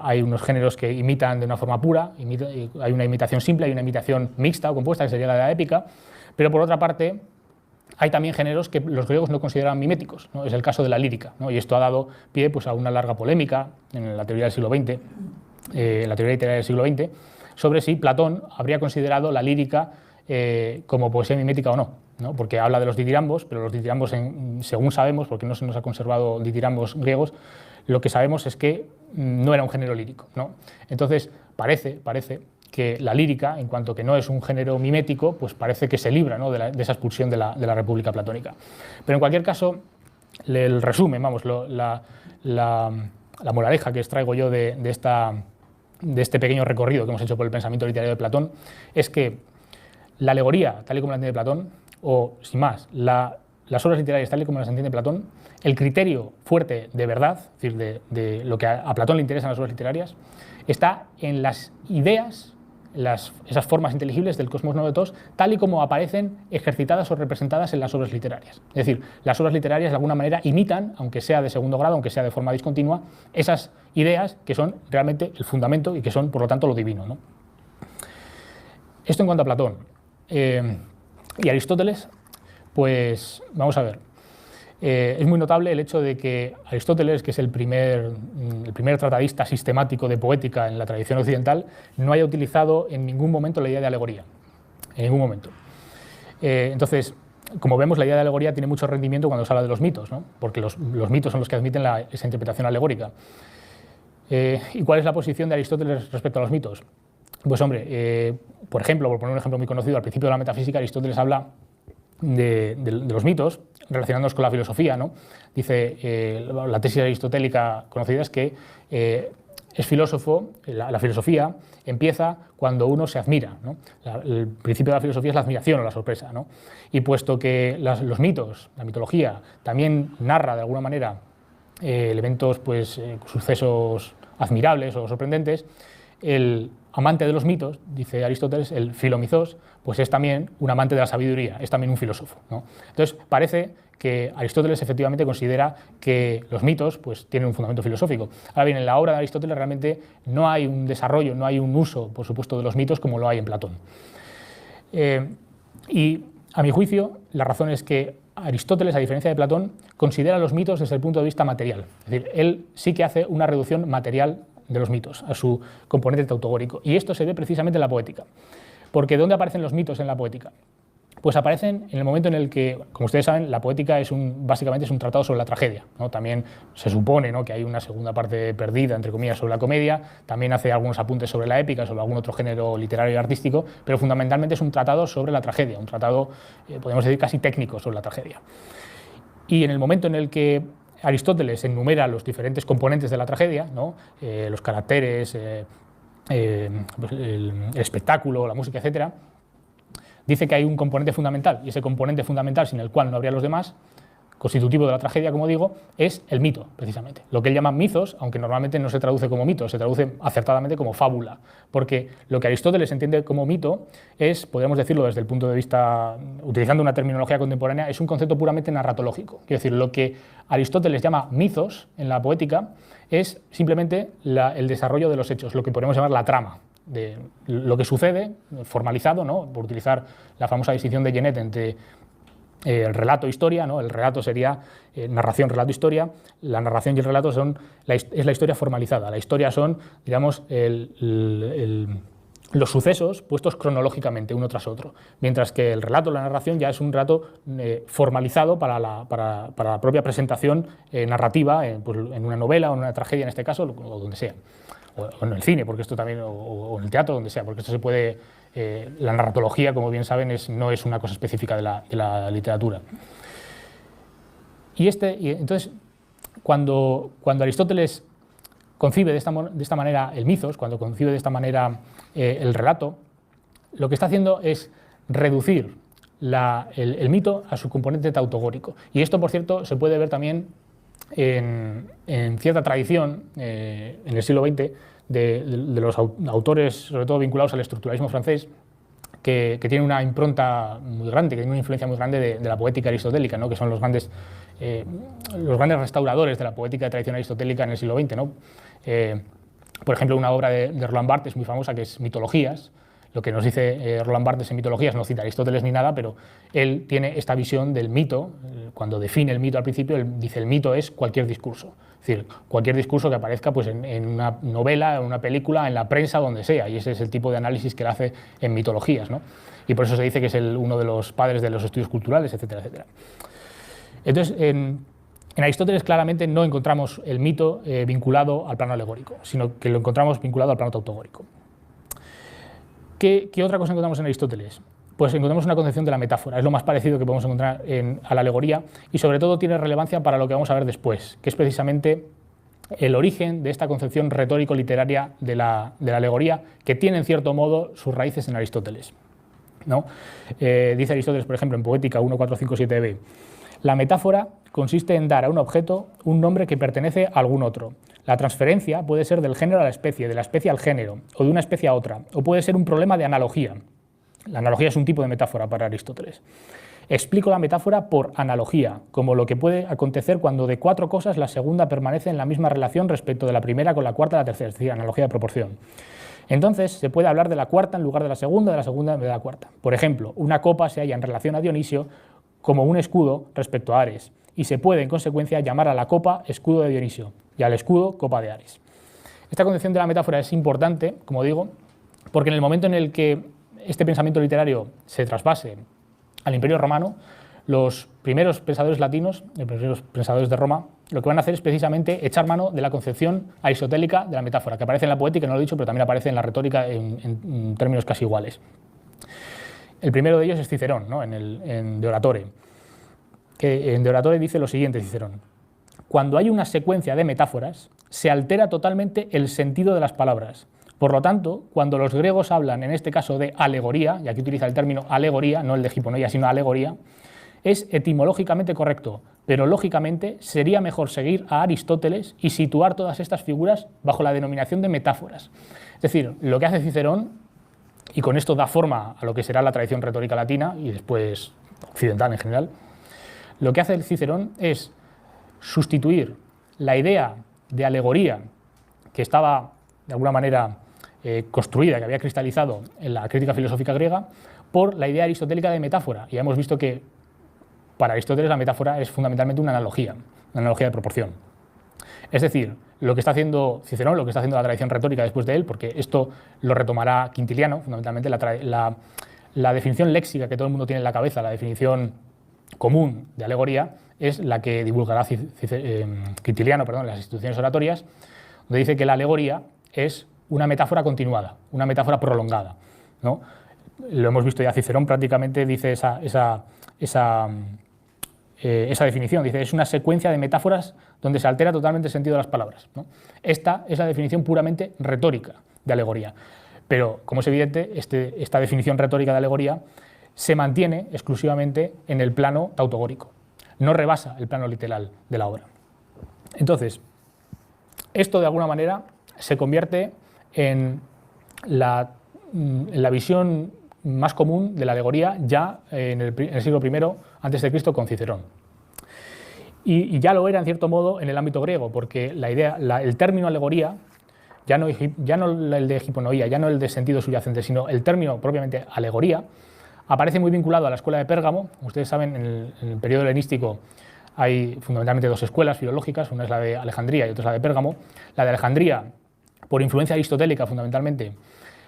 Hay unos géneros que imitan de una forma pura, hay una imitación simple, hay una imitación mixta o compuesta, que sería la de la épica, pero por otra parte hay también géneros que los griegos no consideraban miméticos, ¿no? Es el caso de la lírica, ¿no? Y esto ha dado pie, pues, a una larga polémica en la teoría del siglo XX la teoría literaria del siglo XX, sobre si Platón habría considerado la lírica como poesía mimética o no, ¿no? Porque habla de los ditirambos, pero los ditirambos, según sabemos, porque no se nos ha conservado ditirambos griegos, lo que sabemos es que no era un género lírico, ¿no? Entonces, parece que la lírica, en cuanto que no es un género mimético, pues parece que se libra, ¿no?, de esa expulsión de la República Platónica. Pero en cualquier caso, el resumen, vamos, la moraleja que extraigo yo de este pequeño recorrido que hemos hecho por el pensamiento literario de Platón, es que la alegoría, tal y como la entiende Platón, o sin más, las obras literarias tal y como las entiende Platón, el criterio fuerte de verdad, es decir, de lo que a Platón le interesan las obras literarias, está en las ideas, esas formas inteligibles del cosmos novetos, tal y como aparecen ejercitadas o representadas en las obras literarias. Es decir, las obras literarias de alguna manera imitan, aunque sea de segundo grado, aunque sea de forma discontinua, esas ideas que son realmente el fundamento y que son, por lo tanto, lo divino, ¿no? Esto en cuanto a Platón. Y Aristóteles, pues vamos a ver. Es muy notable el hecho de que Aristóteles, que es el primer tratadista sistemático de poética en la tradición occidental, no haya utilizado en ningún momento la idea de alegoría. En ningún momento. Entonces, como vemos, la idea de alegoría tiene mucho rendimiento cuando se habla de los mitos, ¿no? Porque los mitos son los que admiten esa interpretación alegórica. ¿Y cuál es la posición de Aristóteles respecto a los mitos? Pues hombre, por ejemplo, por poner un ejemplo muy conocido, al principio de la metafísica Aristóteles habla de los mitos relacionándolos con la filosofía, ¿no? Dice, la tesis aristotélica conocida es que es filósofo, la filosofía empieza cuando uno se admira, ¿no? El principio de la filosofía es la admiración o la sorpresa, ¿no? Y puesto que los mitos, la mitología, también narra de alguna manera elementos, pues, sucesos admirables o sorprendentes, el amante de los mitos, dice Aristóteles, el filomizos, pues es también un amante de la sabiduría, es también un filósofo, ¿no? Entonces, parece que Aristóteles efectivamente considera que los mitos, pues, tienen un fundamento filosófico. Ahora bien, en la obra de Aristóteles realmente no hay un desarrollo, no hay un uso, por supuesto, de los mitos como lo hay en Platón. Y, a mi juicio, la razón es que Aristóteles, a diferencia de Platón, considera los mitos desde el punto de vista material. Es decir, él sí que hace una reducción material de los mitos, a su componente tautogórico. Y esto se ve precisamente en la poética. Porque ¿dónde aparecen los mitos en la poética? Pues aparecen en el momento en el que, como ustedes saben, la poética básicamente es un tratado sobre la tragedia, ¿no? También se supone, ¿no?, que hay una segunda parte perdida, entre comillas, sobre la comedia, también hace algunos apuntes sobre la épica, sobre algún otro género literario y artístico, pero fundamentalmente es un tratado sobre la tragedia, un tratado, podemos decir, casi técnico sobre la tragedia. Y en el momento en el que Aristóteles enumera los diferentes componentes de la tragedia, ¿no?, los caracteres, el espectáculo, la música, etc., dice que hay un componente fundamental, y ese componente fundamental sin el cual no habría los demás, constitutivo de la tragedia, como digo, es el mito, precisamente. Lo que él llama mitos, aunque normalmente no se traduce como mito, se traduce acertadamente como fábula, porque lo que Aristóteles entiende como mito es, podríamos decirlo desde el punto de vista, utilizando una terminología contemporánea, es un concepto puramente narratológico. Quiero decir, lo que Aristóteles llama mitos en la poética es simplemente el desarrollo de los hechos, lo que podemos llamar la trama de lo que sucede, formalizado, ¿no?, por utilizar la famosa distinción de Genet entre el relato e historia, ¿no? El relato sería narración, relato, historia. La narración y el relato es la historia formalizada. La historia son, digamos, los sucesos puestos cronológicamente uno tras otro, mientras que el relato, la narración, ya es un relato formalizado para la propia presentación narrativa, pues, en una novela o en una tragedia, en este caso, o donde sea. O en el cine, porque esto también, o en el teatro, donde sea, porque esto se puede. La narratología, como bien saben, no es una cosa específica de la literatura. Y entonces, cuando Aristóteles concibe de esta manera el mitos, cuando concibe de esta manera el relato, lo que está haciendo es reducir el mito a su componente tautogórico. Y esto, por cierto, se puede ver también en cierta tradición en el siglo XX de los autores, sobre todo vinculados al estructuralismo francés, que tienen una impronta muy grande, que tienen una influencia muy grande de la poética aristotélica, ¿no?, que son los grandes restauradores de la poética de tradición aristotélica en el siglo XX, ¿no? Por ejemplo, una obra de Roland Barthes muy famosa, que es Mitologías. Lo que nos dice Roland Barthes en Mitologías, no cita a Aristóteles ni nada, pero él tiene esta visión del mito. Cuando define el mito al principio, él dice el mito es cualquier discurso. Es decir, cualquier discurso que aparezca pues, en una novela, en una película, en la prensa, donde sea. Y ese es el tipo de análisis que él hace en Mitologías, ¿no? Y por eso se dice que es uno de los padres de los estudios culturales, etcétera, etcétera. Entonces, en Aristóteles claramente no encontramos el mito vinculado al plano alegórico, sino que lo encontramos vinculado al plano tautogórico. ¿Qué otra cosa encontramos en Aristóteles? Pues encontramos una concepción de la metáfora, es lo más parecido que podemos encontrar a la alegoría y sobre todo tiene relevancia para lo que vamos a ver después, que es precisamente el origen de esta concepción retórico-literaria de la alegoría que tiene en cierto modo sus raíces en Aristóteles, ¿no? Dice Aristóteles, por ejemplo, en Poética 1.457b, la metáfora consiste en dar a un objeto un nombre que pertenece a algún otro. La transferencia puede ser del género a la especie, de la especie al género, o de una especie a otra, o puede ser un problema de analogía. La analogía es un tipo de metáfora para Aristóteles. Explico la metáfora por analogía, como lo que puede acontecer cuando de 4 cosas la segunda permanece en la misma relación respecto de la primera con la cuarta y la tercera, es decir, analogía de proporción. Entonces, se puede hablar de la cuarta en lugar de la segunda en vez de la cuarta. Por ejemplo, una copa se halla en relación a Dionisio como un escudo respecto a Ares, y se puede, en consecuencia, llamar a la copa escudo de Dionisio y al escudo copa de Ares. Esta concepción de la metáfora es importante, como digo, porque en el momento en el que este pensamiento literario se trasvase al Imperio Romano, los primeros pensadores latinos, los primeros pensadores de Roma, lo que van a hacer es precisamente echar mano de la concepción aristotélica de la metáfora, que aparece en la poética, no lo he dicho, pero también aparece en la retórica en términos casi iguales. El primero de ellos es Cicerón, ¿no? en De Oratore. Que en De Oratore dice lo siguiente, Cicerón: cuando hay una secuencia de metáforas, se altera totalmente el sentido de las palabras. Por lo tanto, cuando los griegos hablan, en este caso, de alegoría, y aquí utiliza el término alegoría, no el de hiponoia, sino alegoría, es etimológicamente correcto, pero lógicamente sería mejor seguir a Aristóteles y situar todas estas figuras bajo la denominación de metáforas. Es decir, lo que hace Cicerón, y con esto da forma a lo que será la tradición retórica latina y después occidental en general, lo que hace Cicerón es sustituir la idea de alegoría que estaba de alguna manera construida, que había cristalizado en la crítica filosófica griega, por la idea aristotélica de metáfora. Y ya hemos visto que para Aristóteles la metáfora es fundamentalmente una analogía de proporción. Es decir, lo que está haciendo Cicerón, lo que está haciendo la tradición retórica después de él, porque esto lo retomará Quintiliano, fundamentalmente la definición léxica que todo el mundo tiene en la cabeza, la definición común de alegoría, es la que divulgará Quintiliano, en las instituciones oratorias, donde dice que la alegoría es una metáfora continuada, una metáfora prolongada, ¿no? Lo hemos visto ya, Cicerón prácticamente dice esa definición, dice es una secuencia de metáforas donde se altera totalmente el sentido de las palabras, ¿no? Esta es la definición puramente retórica de alegoría, pero como es evidente, esta definición retórica de alegoría se mantiene exclusivamente en el plano tautogórico, no rebasa el plano literal de la obra. Entonces, esto de alguna manera se convierte en la visión más común de la alegoría ya en el siglo I a.C. con Cicerón. Y ya lo era en cierto modo en el ámbito griego, porque el término alegoría, ya no el de hiponoía, ya no el de sentido subyacente, sino el término propiamente alegoría, aparece muy vinculado a la escuela de Pérgamo. Como ustedes saben, en el periodo helenístico hay fundamentalmente 2 escuelas filológicas, una es la de Alejandría y otra es la de Pérgamo. La de Alejandría, por influencia aristotélica fundamentalmente,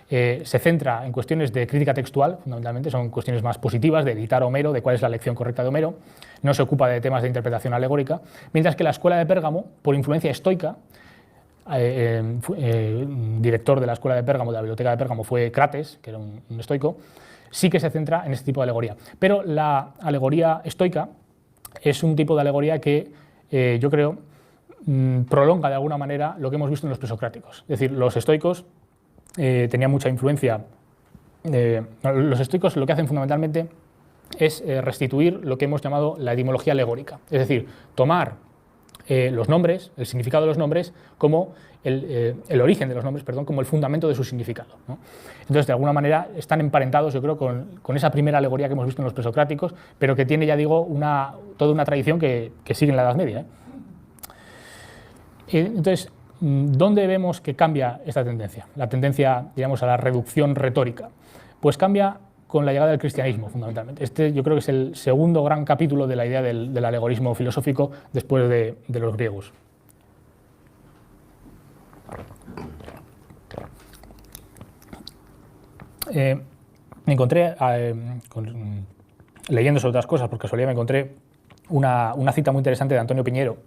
se centra en cuestiones de crítica textual, fundamentalmente son cuestiones más positivas, de editar a Homero, de cuál es la lección correcta de Homero, no se ocupa de temas de interpretación alegórica, mientras que la escuela de Pérgamo, por influencia estoica, director de la escuela de Pérgamo, de la biblioteca de Pérgamo, fue Crates, que era un estoico, sí que se centra en este tipo de alegoría. Pero la alegoría estoica es un tipo de alegoría que yo creo prolonga de alguna manera lo que hemos visto en los presocráticos. Es decir, los estoicos tenían mucha influencia. Los estoicos lo que hacen fundamentalmente es restituir lo que hemos llamado la etimología alegórica. Es decir, tomar los nombres, el significado de los nombres, como el origen de los nombres, perdón, como el fundamento de su significado, ¿no? Entonces, de alguna manera, están emparentados, yo creo, con esa primera alegoría que hemos visto en los presocráticos, pero que tiene, ya digo, toda una tradición que sigue en la Edad Media, Entonces, ¿Dónde vemos que cambia esta tendencia? La tendencia, digamos, a la reducción retórica. Pues cambia con la llegada del cristianismo, fundamentalmente. Este yo creo que es el segundo gran capítulo de la idea del alegorismo filosófico después de los griegos. Me encontré, leyendo sobre otras cosas, por casualidad me encontré una cita muy interesante de Antonio Piñero,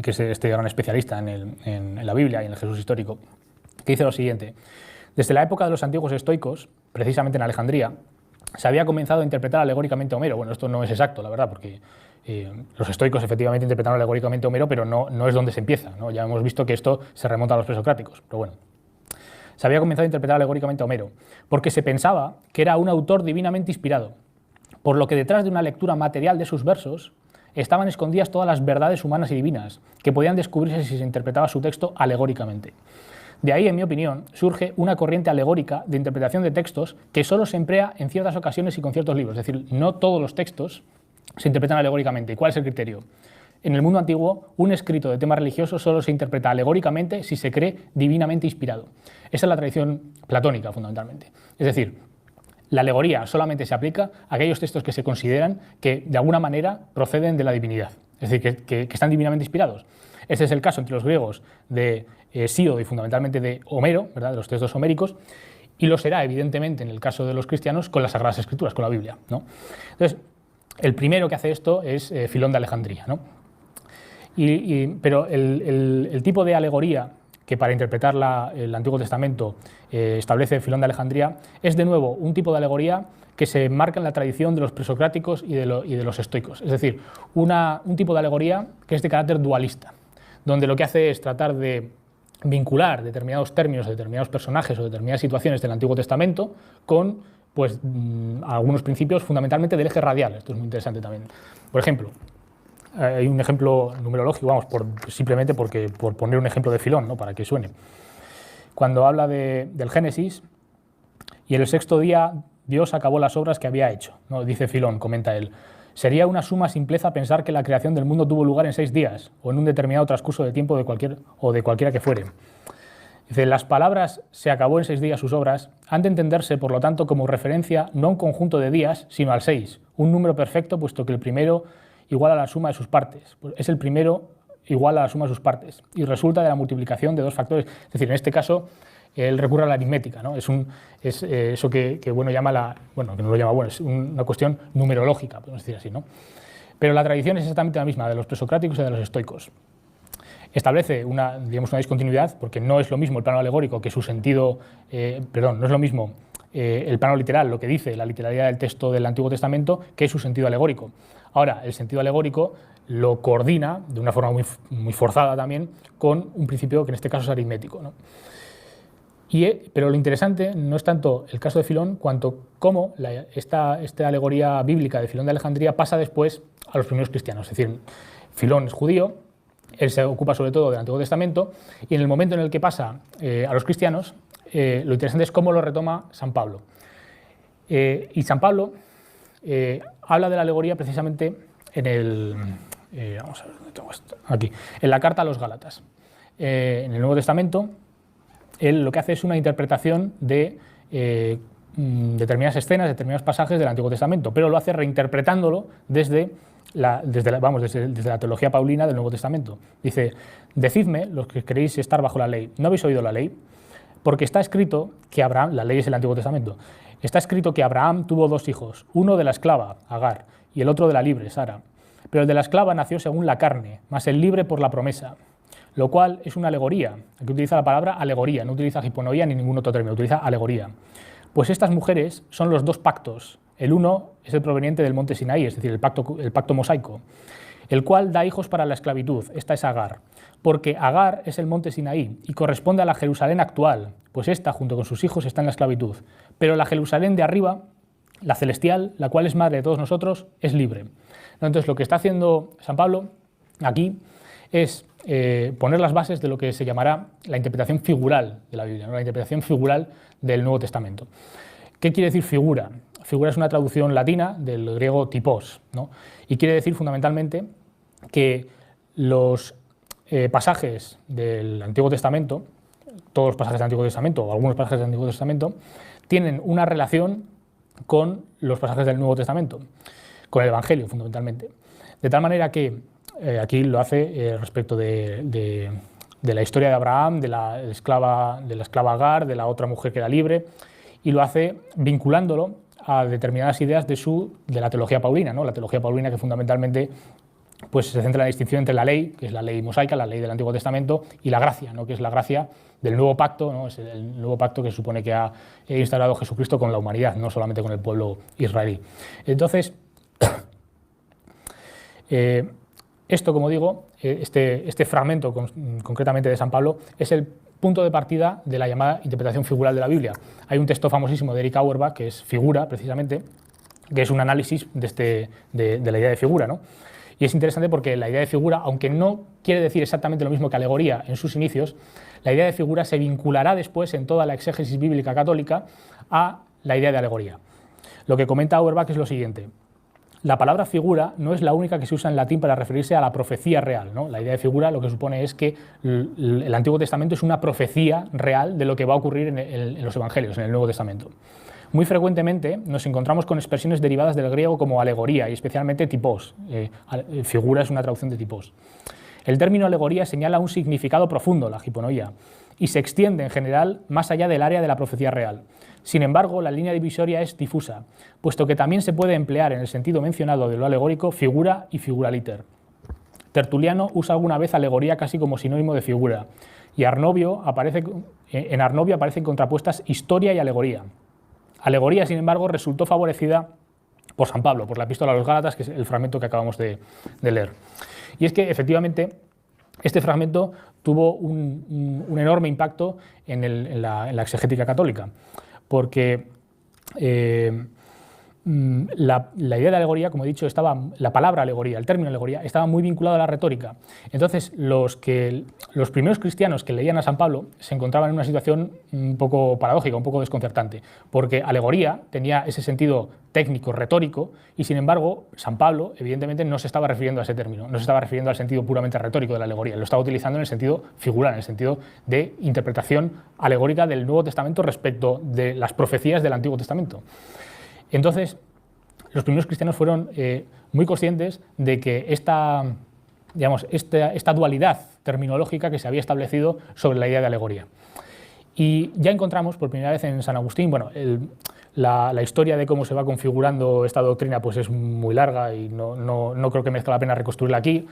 que es este gran especialista en la Biblia y en el Jesús histórico, que dice lo siguiente: desde la época de los antiguos estoicos, precisamente en Alejandría, se había comenzado a interpretar alegóricamente a Homero. Bueno, esto no es exacto, la verdad, porque los estoicos efectivamente interpretaron alegóricamente a Homero, pero no es donde se empieza, ¿no? Ya hemos visto que esto se remonta a los presocráticos, pero bueno. Se había comenzado a interpretar alegóricamente a Homero, porque se pensaba que era un autor divinamente inspirado, por lo que detrás de una lectura material de sus versos estaban escondidas todas las verdades humanas y divinas, que podían descubrirse si se interpretaba su texto alegóricamente. De ahí, en mi opinión, surge una corriente alegórica de interpretación de textos que solo se emplea en ciertas ocasiones y con ciertos libros. Es decir, no todos los textos se interpretan alegóricamente. ¿Y cuál es el criterio? En el mundo antiguo, un escrito de tema religioso solo se interpreta alegóricamente si se cree divinamente inspirado. Esa es la tradición platónica, fundamentalmente. Es decir, la alegoría solamente se aplica a aquellos textos que se consideran que, de alguna manera, proceden de la divinidad. Es decir, que están divinamente inspirados. Este es el caso entre los griegos de Hesíodo y fundamentalmente de Homero, ¿verdad?, de los textos homéricos, y lo será, evidentemente, en el caso de los cristianos, con las Sagradas Escrituras, con la Biblia, ¿no? Entonces, el primero que hace esto es Filón de Alejandría, ¿no? Pero el tipo de alegoría que para interpretar el Antiguo Testamento establece Filón de Alejandría es, de nuevo, un tipo de alegoría que se marca en la tradición de los presocráticos y de los estoicos. Es decir, un tipo de alegoría que es de carácter dualista, donde lo que hace es tratar de vincular determinados términos, determinados personajes o determinadas situaciones del Antiguo Testamento con algunos principios fundamentalmente del eje radial. Esto es muy interesante también. Por ejemplo, hay un ejemplo numerológico, vamos, simplemente por poner un ejemplo de Filón, ¿no?, para que suene. Cuando habla del Génesis, y en el sexto día Dios acabó las obras que había hecho, ¿no? Dice Filón, comenta él: sería una suma simpleza pensar que la creación del mundo tuvo lugar en 6 días, o en un determinado transcurso de tiempo de cualquiera que fuere. Dice: las palabras "se acabó en 6 días sus obras" han de entenderse, por lo tanto, como referencia no a un conjunto de días, sino al 6, un número perfecto, puesto que el primero igual a la suma de sus partes. Es el primero igual a la suma de sus partes y resulta de la multiplicación de 2 factores. Es decir, en este caso, él recurre a la aritmética, ¿no? Es eso que llama que no lo llama bueno, es una cuestión numerológica, podemos decir así, ¿no? Pero la tradición es exactamente la misma de los presocráticos y de los estoicos. Establece una discontinuidad, porque no es lo mismo el plano alegórico que su sentido, no es lo mismo el plano literal, lo que dice la literalidad del texto del Antiguo Testamento, que es su sentido alegórico. Ahora, el sentido alegórico lo coordina de una forma muy forzada también con un principio que en este caso es aritmético, ¿no? Pero lo interesante no es tanto el caso de Filón, cuanto cómo esta alegoría bíblica de Filón de Alejandría pasa después a los primeros cristianos. Es decir, Filón es judío, él se ocupa sobre todo del Antiguo Testamento, y en el momento en el que pasa a los cristianos, lo interesante es cómo lo retoma San Pablo. Y San Pablo habla de la alegoría precisamente vamos a ver dónde tengo esto, aquí, en la carta a los Gálatas. En el Nuevo Testamento, él lo que hace es una interpretación de determinadas escenas, determinados pasajes del Antiguo Testamento, pero lo hace reinterpretándolo desde la teología paulina del Nuevo Testamento. Dice: decidme, los que queréis estar bajo la ley, ¿no habéis oído la ley? Porque está escrito que Abraham, la ley es el Antiguo Testamento, está escrito que Abraham tuvo 2 hijos, uno de la esclava, Agar, y el otro de la libre, Sara. Pero el de la esclava nació según la carne, mas el libre por la promesa, lo cual es una alegoría. Aquí utiliza la palabra alegoría, no utiliza hiponoía ni ningún otro término, utiliza alegoría. Pues estas mujeres son los 2 pactos. El uno es el proveniente del monte Sinaí, es decir, el pacto mosaico, el cual da hijos para la esclavitud. Esta es Agar, porque Agar es el monte Sinaí y corresponde a la Jerusalén actual, pues esta, junto con sus hijos, está en la esclavitud. Pero la Jerusalén de arriba, la celestial, la cual es madre de todos nosotros, es libre. Entonces, lo que está haciendo San Pablo aquí es poner las bases de lo que se llamará la interpretación figural de la Biblia, ¿no? La interpretación figural del Nuevo Testamento. ¿Qué quiere decir figura? Figura es una traducción latina del griego typos, ¿no? Y quiere decir fundamentalmente que los pasajes del Antiguo Testamento, todos los pasajes del Antiguo Testamento o algunos pasajes del Antiguo Testamento, tienen una relación con los pasajes del Nuevo Testamento, con el Evangelio fundamentalmente. De tal manera que aquí lo hace respecto de la historia de Abraham, de la esclava Agar, de la otra mujer que era libre, y lo hace vinculándolo a determinadas ideas de la teología paulina, ¿no? La teología paulina que fundamentalmente pues, se centra en la distinción entre la ley, que es la ley mosaica, la ley del Antiguo Testamento, y la gracia, ¿no? Que es la gracia del nuevo pacto, ¿no? Es el nuevo pacto que supone que ha instaurado Jesucristo con la humanidad, no solamente con el pueblo israelí. Entonces, esto, como digo, este fragmento concretamente de San Pablo es el punto de partida de la llamada interpretación figural de la Biblia. Hay un texto famosísimo de Eric Auerbach, que es Figura, precisamente, que es un análisis de la idea de figura, ¿no? Y es interesante porque la idea de figura, aunque no quiere decir exactamente lo mismo que alegoría en sus inicios, la idea de figura se vinculará después en toda la exégesis bíblica católica a la idea de alegoría. Lo que comenta Auerbach es lo siguiente: la palabra figura no es la única que se usa en latín para referirse a la profecía real, ¿no? La idea de figura lo que supone es que el Antiguo Testamento es una profecía real de lo que va a ocurrir en los Evangelios, en el Nuevo Testamento. Muy frecuentemente nos encontramos con expresiones derivadas del griego como alegoría y especialmente tipos. Figura es una traducción de tipos. El término alegoría señala un significado profundo, la hiponoía, y se extiende en general más allá del área de la profecía real. Sin embargo, la línea divisoria es difusa, puesto que también se puede emplear en el sentido mencionado de lo alegórico figura y figuraliter. Tertuliano usa alguna vez alegoría casi como sinónimo de figura, y en Arnovio aparecen contrapuestas historia y alegoría. Alegoría, sin embargo, resultó favorecida por San Pablo, por la Epístola a los Gálatas, que es el fragmento que acabamos de leer. Y es que, efectivamente, este fragmento tuvo un enorme impacto en la exegética católica, porque la idea de alegoría, como he dicho, la palabra alegoría, el término alegoría, estaba muy vinculado a la retórica. Entonces, los primeros cristianos que leían a San Pablo se encontraban en una situación un poco paradójica, un poco desconcertante, porque alegoría tenía ese sentido técnico, retórico, y sin embargo, San Pablo, evidentemente, no se estaba refiriendo a ese término, no se estaba refiriendo al sentido puramente retórico de la alegoría, lo estaba utilizando en el sentido figural, en el sentido de interpretación alegórica del Nuevo Testamento respecto de las profecías del Antiguo Testamento. Entonces, los primeros cristianos fueron muy conscientes de que esta dualidad terminológica que se había establecido sobre la idea de alegoría. Y ya encontramos por primera vez en San Agustín, bueno, la historia de cómo se va configurando esta doctrina pues es muy larga y no creo que merezca la pena reconstruirla aquí.